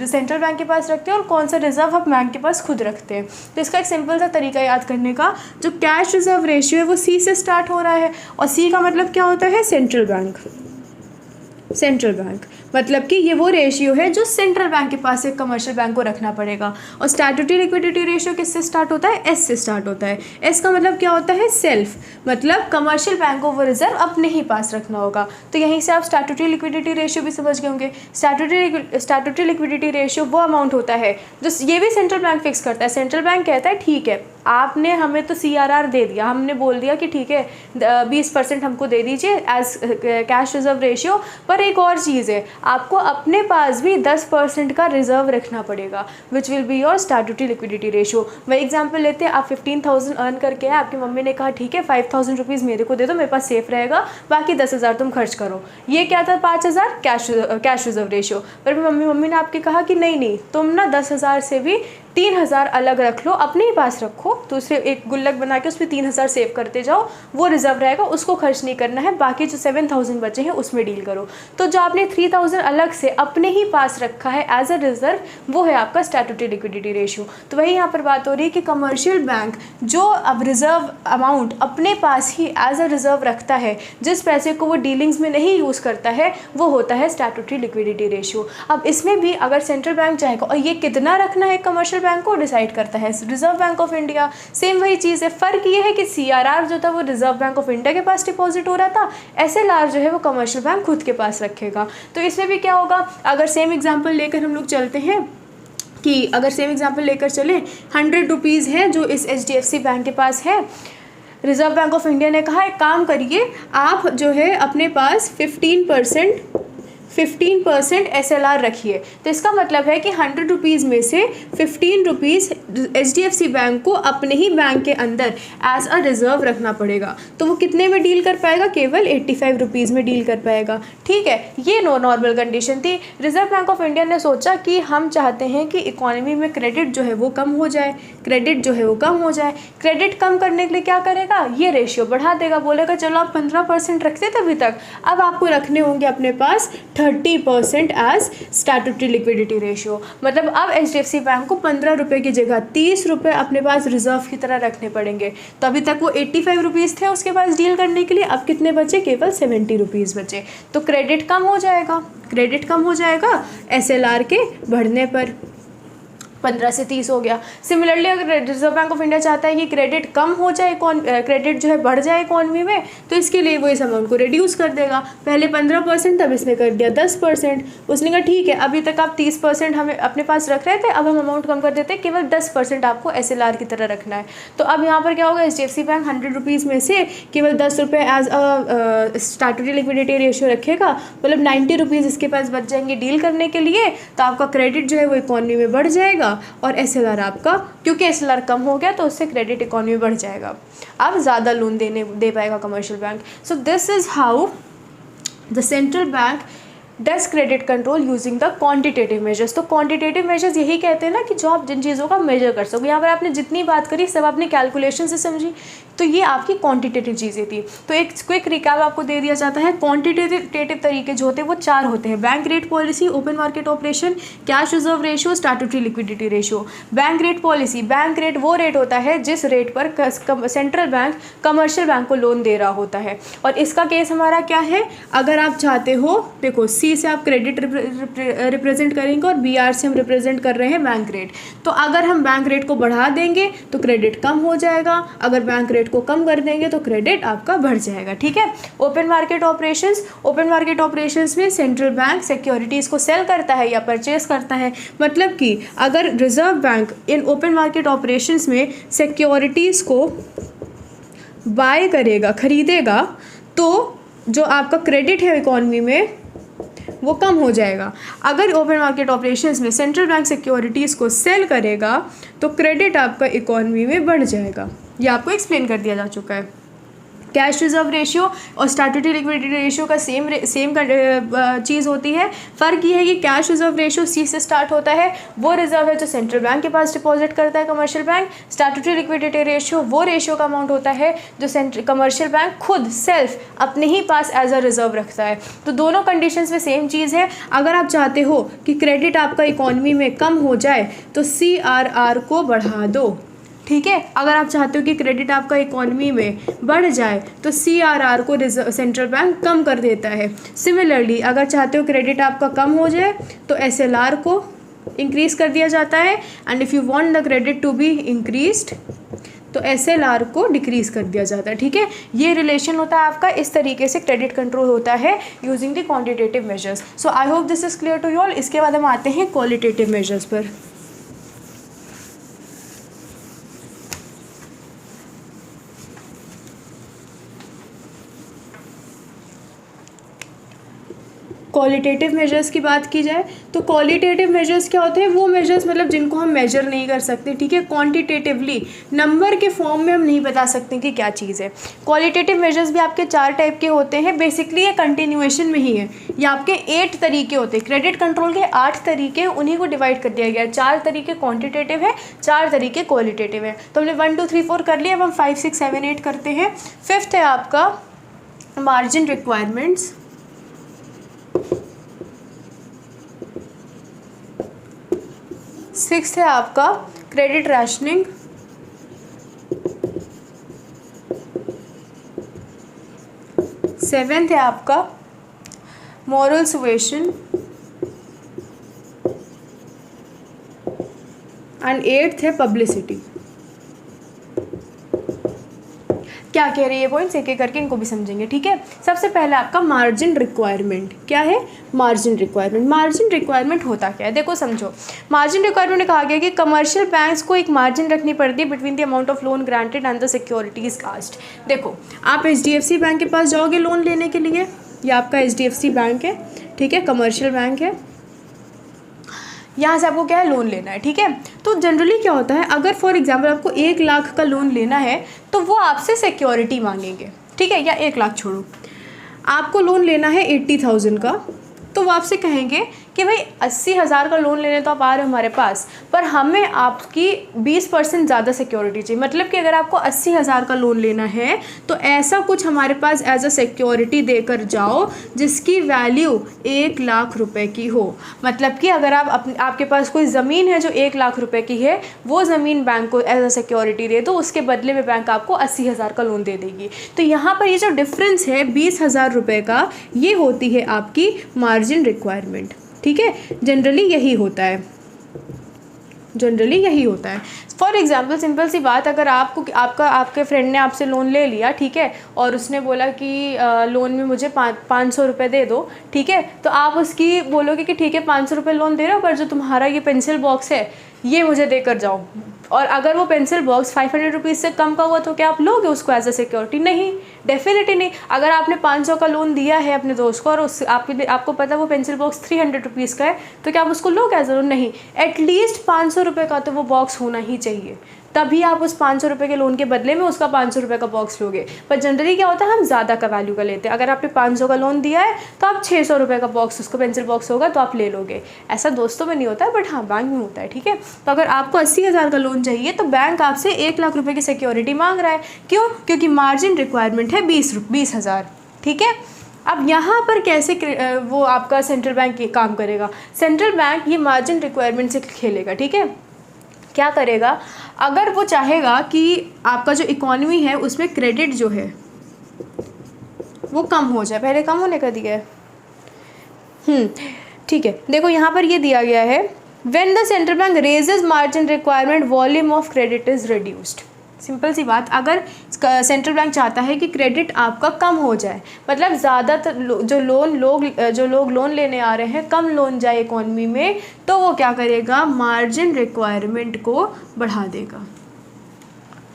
S1: सेंट्रल बैंक के पास रखते हैं और कौन सा रिजर्व हम बैंक के पास खुद रखते हैं। तो इसका एक सिंपल सा तरीका याद करने का, जो कैश रिजर्व रेशियो है वो C से स्टार्ट हो रहा है, और C का मतलब क्या होता है, सेंट्रल बैंक मतलब कि ये वो रेशियो है जो सेंट्रल बैंक के पास एक कमर्शियल बैंक को रखना पड़ेगा। और स्टैट्यूटरी लिक्विडिटी रेशियो किससे स्टार्ट होता है, S से स्टार्ट होता है। S का मतलब क्या होता है, सेल्फ, मतलब कमर्शियल बैंक को वो रिजर्व अपने ही पास रखना होगा। तो यहीं से आप स्टैट्यूटरी लिक्विडिटी रेशियो भी समझ गए होंगे। स्टैट्यूटरी लिक्विडिटी रेशियो वो अमाउंट होता है जो ये भी सेंट्रल बैंक फिक्स करता है। सेंट्रल बैंक कहता है ठीक है, आपने हमें तो CRR दे दिया, हमने बोल दिया कि ठीक है 20% हमको दे दीजिए एज कैश रिजर्व रेशियो, पर एक और चीज़ है, आपको अपने पास भी 10% का रिजर्व रखना पड़ेगा, which will be your statutory liquidity ratio. वही एग्जांपल लेते हैं, आप 15,000 अर्न करके आए, आपकी मम्मी ने कहा ठीक है 5,000 रुपीज़ मेरे को दे दो, मेरे पास सेफ रहेगा, बाकी 10,000 तुम खर्च करो। ये क्या था, 5,000 कैश रिजर्व रेशियो। पर मम्मी ने आपके कहा कि नहीं तुम ना 10,000 से भी 3,000 अलग रख लो, अपने ही पास रखो, दूसरे एक गुल्लक बना के उसमें 3,000 सेव करते जाओ, वो रिजर्व रहेगा, उसको खर्च नहीं करना है, बाकी जो 7,000 बचे हैं उसमें डील करो। तो जो आपने 3,000 अलग से अपने ही पास रखा है एज अ रिजर्व, वो है आपका स्टैट्यूटरी लिक्विडिटी रेशियो। तो वही यहाँ पर बात हो रही है कि कमर्शियल बैंक जो अब रिजर्व अमाउंट अपने पास ही एज अ रिजर्व रखता है, जिस पैसे को वो डीलिंग्स में नहीं यूज़ करता है, वो होता है स्टैट्यूटरी लिक्विडिटी रेशियो। अब इसमें भी अगर सेंट्रल बैंक चाहेगा, और ये कितना रखना है कमर्शियल बैंक को डिसाइड करता है reserve bank of India. Same वही चीज़ है, फ़र्क ये है कि CRR जो था वो रिजर्व बैंक ऑफ इंडिया के पास डिपॉजिट हो रहा था, SLR जो है वो कमर्शियल बैंक खुद के पास रखेगा। तो इसमें भी क्या होगा, अगर सेम एग्जाम्पल लेकर हम लोग चलते हैं कि अगर सेम एग्जाम्पल लेकर चलें, 100 रुपीज़ है जो इस HDFC बैंक के पास है, रिजर्व बैंक ऑफ इंडिया ने कहा एक काम करिए, आप जो है अपने पास 15% SLR रखिए। तो इसका मतलब है कि 100 रुपीज़ में से 15 रुपीज़ HDFC बैंक को अपने ही बैंक के अंदर एज अ रिज़र्व रखना पड़ेगा। तो वो कितने में डील कर पाएगा, केवल 85 रुपीज़ में डील कर पाएगा। ठीक है, ये नॉर्मल कंडीशन थी। रिजर्व बैंक ऑफ इंडिया ने सोचा कि हम चाहते हैं कि इकोनॉमी में क्रेडिट जो है वो कम हो जाए, क्रेडिट कम करने के लिए क्या करेगा, ये रेशियो बढ़ा देगा, बोलेगा चलो आप 15% रखते थे अभी तक, अब आपको रखने होंगे अपने पास 30% एज स्टैट्यूटरी लिक्विडिटी रेशियो। मतलब अब HDFC बैंक को 15 रुपये की जगह 30 रुपये अपने पास रिजर्व की तरह रखने पड़ेंगे। तो अभी तक वो 85 रुपीज़ थे उसके पास डील करने के लिए, अब कितने बचे, केवल 70 रुपीज़ बचे। तो क्रेडिट कम हो जाएगा SLR के बढ़ने पर, 15 से 30 हो गया। सिमिलरली अगर रिजर्व बैंक ऑफ इंडिया चाहता है कि क्रेडिट कम हो जाए, क्रेडिट जो है बढ़ जाए इकॉनमी में, तो इसके लिए वो इस अमाउंट को रिड्यूस कर देगा। पहले 15%, तब इसने कर दिया 10%। उसने कहा ठीक है, अभी तक आप 30% हमें अपने पास रख रहे थे, अब हम अमाउंट कम कर देते हैं, केवल 10% आपको SLR की तरह रखना है। तो अब यहाँ पर क्या होगा, HDFC बैंक 100 रुपीज़ में से केवल 10 रुपये as a statutory liquidity ratio रखेगा, मतलब 90 रुपीज़ इसके पास बच जाएंगे डील करने के लिए। तो आपका क्रेडिट जो है वो इकॉनमी में बढ़ जाएगा, और SLR आपका, क्योंकि SLR कम हो गया तो उससे क्रेडिट इकॉनमी में बढ़ जाएगा, अब ज़्यादा लोन दे पाएगा commercial bank. So this is how the central bank does credit control using the quantitative measures. तो क्वांटिटेटिव मेजर्स यही कहते हैं ना कि जो आप जिन चीज़ों का मेजर कर सको। यहाँ पर आपने जितनी बात करी सब आपने कैलकुलेशन से समझी, तो ये आपकी क्वांटिटेटिव चीज़ें थी। तो एक क्विक रिकैप आपको दे दिया जाता है। क्वांटिटेटिव तरीके जो होते हैं वो 4 होते हैं: bank rate policy, open market operation, cash reserve ratio, statutory liquidity ratio. Bank rate policy, bank rate वो रेट होता है जिस रेट पर सेंट्रल बैंक कमर्शियल बैंक को लोन दे रहा होता है। और इसका केस हमारा क्या है, अगर आप चाहते हो, देखो C से आप क्रेडिट रिप्रेजेंट करेंगे और BR से हम रिप्रेजेंट कर रहे हैं बैंक रेट। तो अगर हम बैंक रेट को बढ़ा देंगे तो क्रेडिट कम हो जाएगा, अगर बैंक रेट को कम कर देंगे तो क्रेडिट आपका बढ़ जाएगा। ठीक है। ओपन मार्केट ऑपरेशंस में सेंट्रल बैंक सिक्योरिटीज़ को सेल करता है या परचेस करता है। मतलब कि अगर reserve bank in open market operations में सिक्योरिटीज़ को बाय करेगा, खरीदेगा, तो जो आपका क्रेडिट है इकॉनमी में वो कम हो जाएगा। अगर ओपन मार्केट ऑपरेशंस में सेंट्रल बैंक सिक्योरिटीज़ को सेल करेगा तो क्रेडिट आपका इकॉनमी में बढ़ जाएगा। ये आपको एक्सप्लेन कर दिया जा चुका है। कैश रिजर्व रेशियो और स्टैट्यूटरी लिक्विडिटी रेशियो का सेम चीज़ होती है। फ़र्क ये है कि कैश रिजर्व रेशियो C से स्टार्ट होता है, वो रिजर्व है जो सेंट्रल बैंक के पास डिपॉजिट करता है commercial bank. Statutory liquidity ratio वो रेशियो का अमाउंट होता है जो कमर्शियल बैंक खुद सेल्फ अपने ही पास एज अ रिजर्व रखता है। तो दोनों कंडीशंस में सेम चीज़ है। अगर आप चाहते हो कि क्रेडिट आपका इकॉनमी में कम हो जाए तो CRR को बढ़ा दो। ठीक है। अगर आप चाहते हो कि क्रेडिट आपका इकॉनमी में बढ़ जाए तो CRR को सेंट्रल बैंक कम कर देता है। सिमिलरली अगर चाहते हो क्रेडिट आपका कम हो जाए तो SLR को इंक्रीज कर दिया जाता है, and if you want the credit to be increased तो SLR को डिक्रीज कर दिया जाता है। ठीक है। ये रिलेशन होता है आपका, इस तरीके से क्रेडिट कंट्रोल होता है using the quantitative measures. So I hope this is clear to you all. इसके बाद हम आते हैं क्वालिटेटिव मेजर्स पर। क्वालिटेटिव मेजर्स की बात की जाए तो क्वालिटेटिव मेजर्स क्या होते हैं, वो मेजर्स मतलब जिनको हम मेजर नहीं कर सकते, ठीक है। क्वांटिटेटिवली नंबर के फॉर्म में हम नहीं बता सकते कि क्या चीज़ है। क्वालिटेटिव मेजर्स भी आपके 4 टाइप के होते हैं, बेसिकली ये कंटिन्यूएशन में ही है। ये आपके 8 तरीके होते हैं, क्रेडिट कंट्रोल के 8 तरीके हैं, उन्हीं को डिवाइड कर दिया गया है। 4 तरीके क्वान्टिटेटिव है, 4 तरीके क्वालिटेटिव है। तो हमने 1 2 3 4 कर लिया, अब हम 5 6 7 8 करते हैं। 5th है आपका मार्जिन रिक्वायरमेंट्स, 6th है आपका क्रेडिट रैशनिंग, 7th है आपका मॉरल सुएशन एंड 8th है पब्लिसिटी। क्या कह रही है पॉइंट्स, एक एक करके इनको भी समझेंगे, ठीक है। सबसे पहले आपका मार्जिन रिक्वायरमेंट क्या है। मार्जिन रिक्वायरमेंट होता क्या है, देखो समझो। मार्जिन रिक्वायरमेंट में कहा गया कि कमर्शियल बैंक्स को एक मार्जिन रखनी पड़ती है between the amount of loan granted and the securities cost. देखो आप HDFC बैंक के पास जाओगे लोन लेने के लिए, ये आपका HDFC बैंक है, ठीक है, कमर्शियल बैंक है, यहाँ से आपको क्या है लोन लेना है, ठीक है। तो जनरली क्या होता है, अगर फॉर एग्जांपल आपको 1 लाख का लोन लेना है तो वो आपसे सिक्योरिटी मांगेंगे, ठीक है, या 1 लाख छोड़ो, आपको लोन लेना है 80,000 का, तो वो आपसे कहेंगे कि भाई 80,000 का लोन लेने तो आप आ रहे हो हमारे पास, पर हमें आपकी 20% ज़्यादा सिक्योरिटी चाहिए। मतलब कि अगर आपको 80,000 का लोन लेना है तो ऐसा कुछ हमारे पास एज अ सिक्योरिटी देकर जाओ जिसकी वैल्यू 1 लाख रुपए की हो। मतलब कि अगर आपके पास कोई ज़मीन है जो 1 लाख रुपए की है, वो ज़मीन बैंक को एज अ सिक्योरिटी दे दो, उसके बदले में बैंक आपको 80,000 का लोन दे देगी। तो यहाँ पर ये जो डिफरेंस है 20,000 रुपये का, ये होती है आपकी मार्जिन रिक्वायरमेंट, ठीक है। जनरली यही होता है। फॉर एग्जाम्पल सिंपल सी बात, अगर आपके फ्रेंड ने आपसे लोन ले लिया, ठीक है, और उसने बोला कि लोन में मुझे 500 रुपये दे दो, ठीक है, तो आप उसकी बोलोगे कि ठीक है 500 रुपये लोन दे रहे हो, पर जो तुम्हारा ये पेंसिल बॉक्स है ये मुझे देकर जाओ। और अगर वो पेंसिल बॉक्स 500 रुपीज़ से कम का हुआ तो क्या आप लोगे उसको एज अ सिक्योरिटी? नहीं, डेफिनेटली नहीं। अगर आपने 500 का लोन दिया है अपने दोस्त को और आपको पता है वो पेंसिल बॉक्स 300 रुपीज़ का है, तो क्या आप उसको लोगे एज अ लोन? नहीं। एटलीस्ट 500 रुपये का तो वो बॉक्स होना ही चाहिए, तभी आप उस 500 रुपये के लोन के बदले में उसका 500 रुपये का बॉक्स लोगे। पर जनरली क्या होता है, हम ज़्यादा का वैल्यू का लेते हैं। अगर आपने 500 का लोन दिया है तो आप 600 रुपये का बॉक्स, उसको पेंसिल बॉक्स होगा तो आप ले लोगे। ऐसा दोस्तों में नहीं होता है, बट हाँ बैंक में होता है, ठीक है। तो अगर आपको 80,000 का लोन चाहिए तो बैंक आपसे 1 लाख रुपये की सिक्योरिटी मांग रहा है। क्यों? क्योंकि मार्जिन रिक्वायरमेंट है 20,000, ठीक है। अब यहाँ पर कैसे वो आपका सेंट्रल बैंक काम करेगा? सेंट्रल बैंक ये मार्जिन रिक्वायरमेंट से खेलेगा, ठीक है। क्या करेगा, अगर वो चाहेगा कि आपका जो इकॉनमी है उसमें क्रेडिट जो है वो कम हो जाए, पहले कम होने का दिया है, ठीक है। देखो यहाँ पर ये दिया गया है, when the central bank raises margin requirement volume of credit is reduced. Simple सी बात, अगर सेंट्रल बैंक चाहता है कि क्रेडिट आपका कम हो जाए, मतलब ज़्यादातर जो लोग लोन लेने आ रहे हैं कम लोन जाए इकॉनमी में, तो वो क्या करेगा, मार्जिन रिक्वायरमेंट को बढ़ा देगा,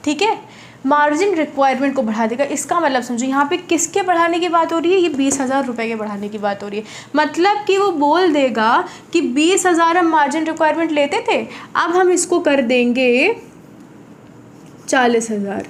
S1: ठीक है। मार्जिन रिक्वायरमेंट को बढ़ा देगा, इसका मतलब समझो यहाँ पे किसके बढ़ाने की बात हो रही है, ये 20,000 रुपये के बढ़ाने की बात हो रही है। मतलब कि वो बोल देगा कि 20,000 हम मार्जिन रिक्वायरमेंट लेते थे, अब हम इसको कर देंगे 40,000।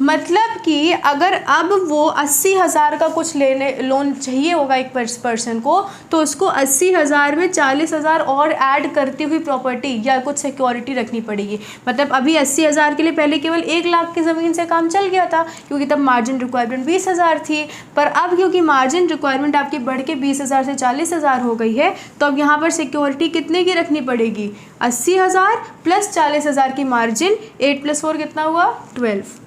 S1: मतलब कि अगर अब वो 80,000 का कुछ लोन चाहिए होगा एक पर्सन को, तो उसको 80,000 में 40,000 और ऐड करती हुई प्रॉपर्टी या कुछ सिक्योरिटी रखनी पड़ेगी। मतलब अभी 80,000 के लिए पहले केवल 1 लाख की ज़मीन से काम चल गया था, क्योंकि तब मार्जिन रिक्वायरमेंट 20,000 थी। पर अब क्योंकि मार्जिन रिक्वायरमेंट आपकी बढ़ के 20,000 से 40,000 हो गई है, तो अब यहाँ पर सिक्योरिटी कितने की रखनी पड़ेगी, 80,000 प्लस 40,000 की मार्जिन, 8 + 4 कितना हुआ, 12,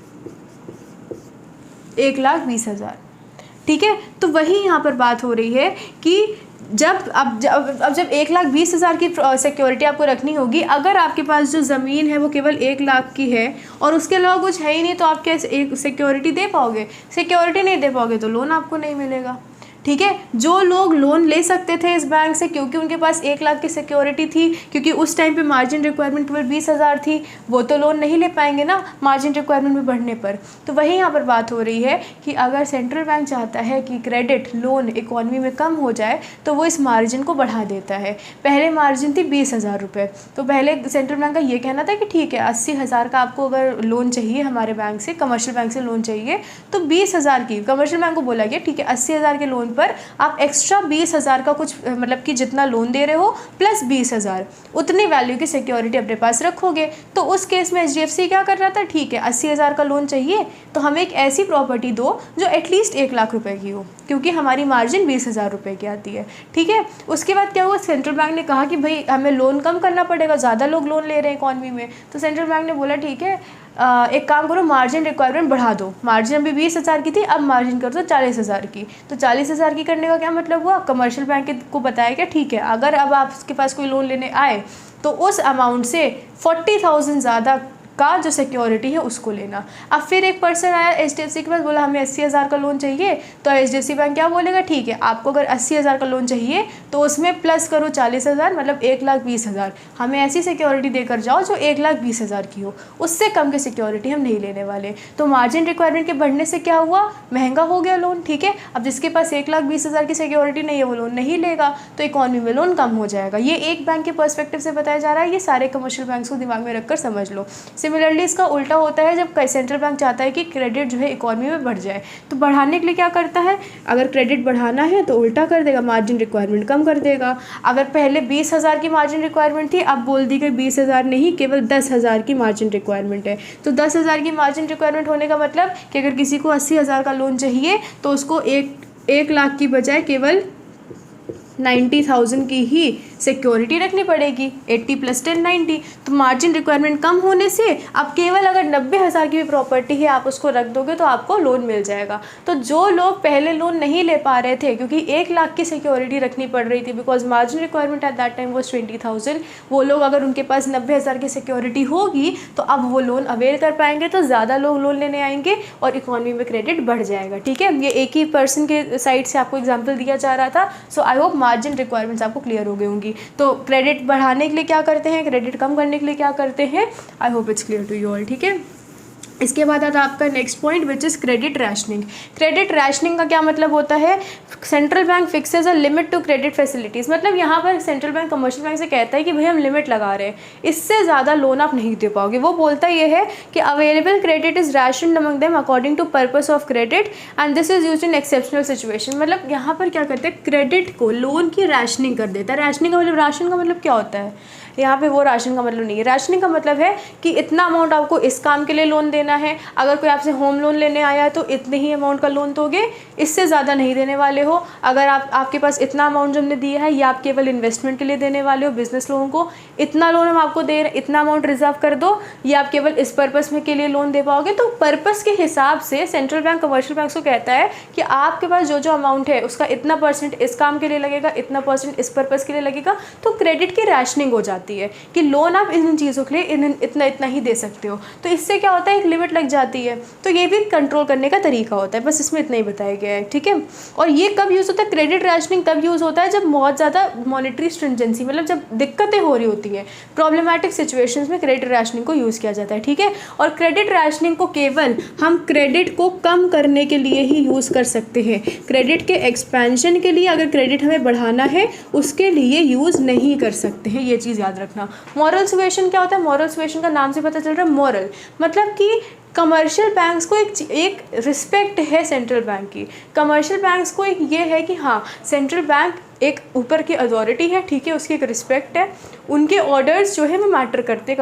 S1: 1,20,000, ठीक है। तो वही यहाँ पर बात हो रही है कि जब 1,20,000 की सिक्योरिटी आपको रखनी होगी, अगर आपके पास जो ज़मीन है वो केवल 1 लाख की है और उसके अलावा कुछ है ही नहीं, तो आप क्या एक सिक्योरिटी दे पाओगे? सिक्योरिटी नहीं दे पाओगे तो लोन आपको नहीं मिलेगा, ठीक है। जो लोग लोन ले सकते थे इस बैंक से क्योंकि उनके पास 1 लाख की सिक्योरिटी थी, क्योंकि उस टाइम पे मार्जिन रिक्वायरमेंट केवल 20,000 थी, वो तो लोन नहीं ले पाएंगे ना मार्जिन रिक्वायरमेंट में बढ़ने पर। तो वही यहाँ पर बात हो रही है कि अगर सेंट्रल बैंक चाहता है कि क्रेडिट लोन इकोनॉमी में कम हो जाए तो वो इस मार्जिन को बढ़ा देता है। पहले मार्जिन थी 20,000 रुपये, तो पहले सेंट्रल बैंक का ये कहना था कि ठीक है 80,000 का आपको अगर लोन चाहिए हमारे बैंक से, कमर्शियल बैंक से लोन चाहिए तो 20,000 की, कमर्शियल बैंक को बोला गया ठीक है 80,000 के लोन पर आप एक्स्ट्रा 20,000 का कुछ मतलब कि जितना लोन दे रहे हो प्लस 20,000 उतनी वैल्यू की सिक्योरिटी अपने पास रखोगे। तो उस केस में HDFC क्या कर रहा था, ठीक है 80,000 का लोन चाहिए तो हमें एक ऐसी प्रॉपर्टी दो जो एटलीस्ट 1 लाख रुपए की हो, क्योंकि हमारी मार्जिन 20,000 रुपये की आती है। ठीक है, उसके बाद क्या हुआ, सेंट्रल बैंक ने कहा कि भाई हमें लोन कम करना पड़ेगा, ज़्यादा लोग लोन ले रहे हैं इकॉनमी में। तो सेंट्रल बैंक ने बोला ठीक है एक काम करो मार्जिन रिक्वायरमेंट बढ़ा दो, मार्जिन अभी 20,000 की थी अब मार्जिन कर दो 40,000 की। तो 40,000 की करने का क्या मतलब हुआ, कमर्शियल बैंक को बताया क्या ठीक है अगर अब आपके पास कोई लोन लेने आए तो उस अमाउंट से 40,000 ज़्यादा का जो सिक्योरिटी है उसको लेना। अब फिर एक पर्सन आया HDFC के पास, बोला हमें 80,000 का लोन चाहिए, तो HDFC बैंक क्या बोलेगा ठीक है आपको अगर 80,000 का लोन चाहिए तो उसमें प्लस करो 40,000 मतलब 1,20,000, हमें ऐसी सिक्योरिटी देकर जाओ जो 1,20,000 की हो, उससे कम की सिक्योरिटी हम नहीं लेने वाले। तो मार्जिन रिक्वायरमेंट के बढ़ने से क्या हुआ, महंगा हो गया लोन। ठीक है, अब जिसके पास 1,20,000 की सिक्योरिटी नहीं है वो लोन नहीं लेगा तो इकॉनमी में लोन कम हो जाएगा। ये एक बैंक के पर्सपेक्टिव से बताया जा रहा है, ये सारे कमर्शियल बैंक को दिमाग में रखकर समझ लो। सिमिलरली इसका उल्टा होता है जब सेंट्रल बैंक चाहता है कि क्रेडिट जो है इकॉनमी में बढ़ जाए, तो बढ़ाने के लिए क्या करता है, अगर क्रेडिट बढ़ाना है तो उल्टा कर देगा, मार्जिन रिक्वायरमेंट कम कर देगा। अगर पहले 20,000 की मार्जिन रिक्वायरमेंट थी अब बोल दी गई 20,000 नहीं केवल 10,000 की मार्जिन रिक्वायरमेंट है। तो 10,000 की मार्जिन रिक्वायरमेंट होने का मतलब कि अगर किसी को 80,000 का लोन चाहिए तो उसको 1 लाख की बजाय केवल 90,000 की ही सिक्योरिटी रखनी पड़ेगी, 80 + 10 90। तो मार्जिन रिक्वायरमेंट कम होने से अब केवल अगर 90,000 की भी प्रॉपर्टी है आप उसको रख दोगे तो आपको लोन मिल जाएगा। तो जो लोग पहले लोन नहीं ले पा रहे थे क्योंकि 1 लाख की सिक्योरिटी रखनी पड़ रही थी because margin requirement at that time was 20,000, वो लोग अगर उनके पास 90,000 की सिक्योरिटी होगी तो अब वो लोन अवेल कर पाएंगे, तो ज़्यादा लोग लोन लेने आएंगे और इकॉनमी में क्रेडिट बढ़ जाएगा। ठीक है, ये एक ही पर्सन के साइड से आपको एग्जाम्पल दिया जा रहा था। सो आई होप मार्जिन रिक्वायरमेंट्स आपको क्लियर हो गई होंगी। तो क्रेडिट बढ़ाने के लिए क्या करते हैं, क्रेडिट कम करने के लिए क्या करते हैं, I hope it's clear to you all. ठीक है, इसके बाद आता है आपका next point which is credit rationing. Credit rationing का क्या मतलब होता है, central bank fixes a limit to credit facilities. मतलब यहाँ पर सेंट्रल बैंक कमर्शियल बैंक से कहता है कि भाई हम लिमिट लगा रहे हैं, इससे ज़्यादा लोन आप नहीं दे पाओगे। वो बोलता ये है कि available credit is rationed among them according to purpose of credit and this is used in exceptional situation. मतलब यहाँ पर क्या करते हैं, क्रेडिट को लोन की रैशनिंग कर देता है। रैशनिंग का मतलब, राशन का मतलब क्या होता है, यहाँ पे वो राशन का मतलब नहीं है। राशनिंग का मतलब है कि इतना अमाउंट आपको इस काम के लिए लोन देना है, अगर कोई आपसे होम लोन लेने आया है तो इतने ही अमाउंट का लोन दोगे, इससे ज़्यादा नहीं देने वाले हो। अगर आपके पास इतना अमाउंट जो हमने दिया है ये आप केवल इन्वेस्टमेंट के लिए देने वाले हो, बिजनेस लोगों को इतना लोन हम आपको दे रहे हैं, इतना अमाउंट रिजर्व कर दो, ये आप केवल इस पर्पस में के लिए लोन दे पाओगे। तो पर्पस के हिसाब से सेंट्रल बैंक कमर्शियल बैंक को कहता है कि आपके पास जो जो अमाउंट है उसका इतना % इस काम के लिए लगेगा, इतना % इस पर्पस के लिए लगेगा। तो क्रेडिट की रैशनिंग हो जाती है कि लोन आप इन चीज़ों के लिए इतना इतना ही दे सकते हो। तो इससे क्या होता है, एक लिमिट लग जाती है। तो ये भी कंट्रोल करने का तरीका होता है, बस इसमें इतना ही बताया गया है। ठीक है, और ये कब यूज़ होता है, क्रेडिट रैशनिंग तब यूज़ होता है जब बहुत ज़्यादा मॉनेटरी स्ट्रिंजेंसी, मतलब जब दिक्कतें हो रही होती हैं, प्रॉब्लमेटिक सिचुएशंस में क्रेडिट रैशनिंग को यूज़ किया जाता है। ठीक है, और क्रेडिट रैशनिंग को केवल हम क्रेडिट को कम करने के लिए ही यूज़ कर सकते हैं। क्रेडिट के एक्सपेंशन के लिए अगर क्रेडिट हमें बढ़ाना है उसके लिए यूज़ नहीं कर सकते हैं, ये चीज़ याद रखना। मॉरल सुएशन क्या होता है, मॉरल सुएशन का नाम से पता चल रहा है, मॉरल मतलब कि कमर्शियल बैंक्स को एक रिस्पेक्ट है सेंट्रल बैंक की। कमर्शियल बैंक्स को एक ये है कि हाँ सेंट्रल बैंक एक ऊपर की अथॉरिटी है, ठीक है, उसकी एक रिस्पेक्ट है, उनके ऑर्डर्स जो है वो मैटर करते हैं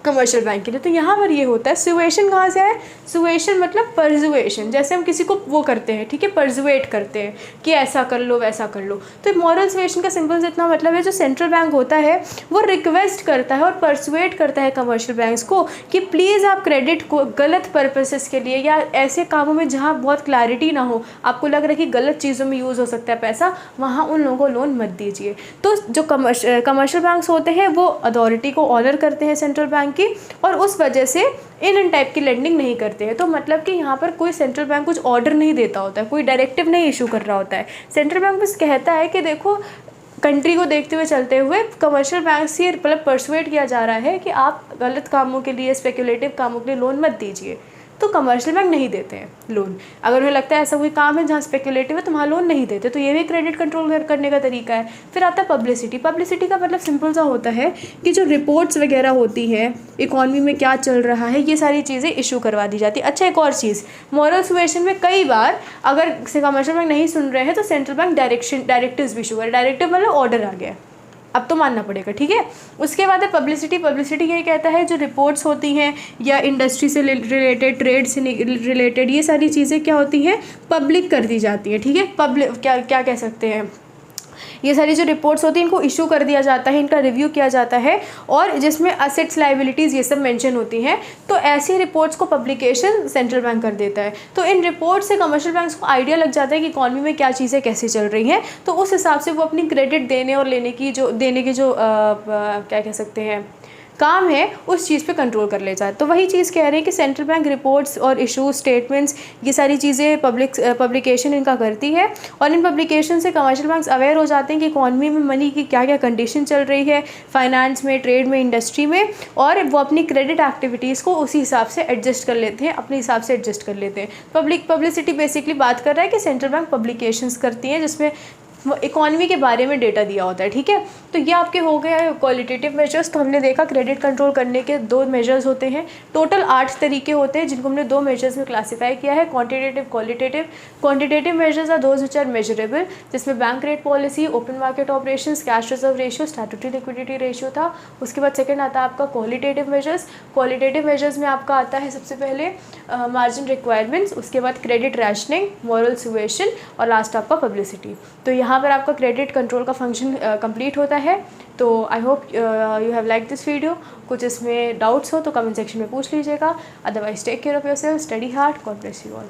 S1: कमर्शियल बैंक के लिए। तो यहाँ पर ये होता है। सुएशन कहाँ से है, सुएशन मतलब परजुएशन, जैसे हम किसी को वो करते हैं, ठीक है, परजुएट करते हैं कि ऐसा कर लो वैसा कर लो। तो मॉरल सुएशन का सिंपल से इतना मतलब है, जो सेंट्रल बैंक होता है वो रिक्वेस्ट करता है और परसुएट करता है कमर्शियल बैंक्स को कि प्लीज़ आप क्रेडिट को गलत पर्पसेस के लिए या ऐसे कामों में जहाँ बहुत क्लैरिटी ना हो, आपको लग रहा है कि गलत चीज़ों में यूज़ हो सकता है पैसा, वहाँ उन लोगों को लोन मत दीजिए। तो जो कमर्शियल बैंक्स होते हैं वो अथॉरिटी को ऑनर करते हैं सेंट्रल बैंक बैंक की, और उस वजह से इन टाइप की लेंडिंग नहीं करते हैं। तो मतलब कि यहाँ पर कोई सेंट्रल बैंक कुछ ऑर्डर नहीं देता होता है, कोई डायरेक्टिव नहीं इशू कर रहा होता है। सेंट्रल बैंक बस कहता है कि देखो कंट्री को देखते हुए चलते हुए कमर्शियल बैंक से मतलब परसुएट किया जा रहा है कि आप गलत कामों के लिए, स्पेकुलेटिव कामों के लिए लोन मत दीजिए। तो कमर्शियल बैंक नहीं देते हैं लोन। अगर उन्हें लगता है ऐसा कोई काम है जहाँ स्पेकुलेटिव है तो वहाँ लोन नहीं देते। तो ये भी क्रेडिट कंट्रोल करने का तरीका है। फिर आता है पब्लिसिटी। पब्लिसिटी का मतलब सिंपल सा होता है कि जो रिपोर्ट्स वगैरह होती हैं, इकॉनमी में क्या चल रहा है, ये सारी चीज़ें इशू करवा दी जाती है। अच्छा, एक और चीज़, मॉरल सुएशन में कई बार अगर कमर्शियल बैंक नहीं सुन रहे हैं तो सेंट्रल बैंक डायरेक्टिव्स भी इशू करे। डायरेक्टिव मतलब ऑर्डर आ गया, अब तो मानना पड़ेगा, ठीक है। उसके बाद है पब्लिसिटी। पब्लिसिटी ये कहता है जो रिपोर्ट्स होती हैं या इंडस्ट्री से रिलेटेड, ट्रेड से रिलेटेड, ये सारी चीज़ें क्या होती हैं, पब्लिक कर दी जाती हैं, ठीक है। पब्लिक क्या कह सकते हैं, ये सारी जो रिपोर्ट्स होती हैं इनको इशू कर दिया जाता है, इनका रिव्यू किया जाता है, और जिसमें असेट्स, लाइबिलिटीज़ ये सब मेंशन होती हैं। तो ऐसी रिपोर्ट्स को पब्लिकेशन सेंट्रल बैंक कर देता है। तो इन रिपोर्ट से कमर्शियल बैंक्स को आइडिया लग जाता है कि इकॉनमी में क्या चीज़ें कैसे चल रही हैं। तो उस हिसाब से वो अपनी क्रेडिट देने और लेने की जो क्या कह सकते हैं काम है, उस चीज़ पे कंट्रोल कर ले जाए। तो वही चीज़ कह रहे हैं कि सेंट्रल बैंक रिपोर्ट्स और इशू, स्टेटमेंट्स, ये सारी चीज़ें पब्लिकेशन इनका करती है, और इन पब्लिकेशन से कमर्शियल बैंक्स अवेयर हो जाते हैं कि इकॉनमी में मनी की क्या क्या कंडीशन चल रही है, फाइनेंस में, ट्रेड में, इंडस्ट्री में, और वो अपनी क्रेडिट एक्टिविटीज़ को उसी हिसाब से एडजस्ट कर लेते हैं, अपने हिसाब से एडजस्ट कर लेते हैं। पब्लिसिटी बेसिकली बात कर रहा है कि सेंट्रल बैंक पब्लिकेशंस करती हैं जिसमें इकॉनमी के बारे में डेटा दिया होता है, ठीक है। तो ये आपके हो गए क्वालिटेटिव मेजर्स। तो हमने देखा क्रेडिट कंट्रोल करने के 2 मेजर्स होते हैं, टोटल 8 तरीके होते हैं जिनको हमने 2 मेजर्स में क्लासीफाई किया है, quantitative, qualitative. Quantitative measures are those which are measurable, जिसमें bank rate policy, open market operations, cash reserve ratio, statutory liquidity ratio था। उसके बाद सेकंड आता है आपका क्वालिटेटिव मेजर्स। क्वालिटेटिव मेजर्स में आपका आता है सबसे पहले मार्जिन रिक्वायरमेंट्स, उसके बाद क्रेडिट रैशनिंग, मॉरल सुएशन, और लास्ट आपका पब्लिसिटी। तो यहाँ पर आपका क्रेडिट कंट्रोल का फंक्शन कंप्लीट होता है। तो I hope you have like this video. कुछ इसमें डाउट्स हो तो कमेंट सेक्शन में पूछ लीजिएगा। Otherwise take care of yourself, study hard, God bless you all.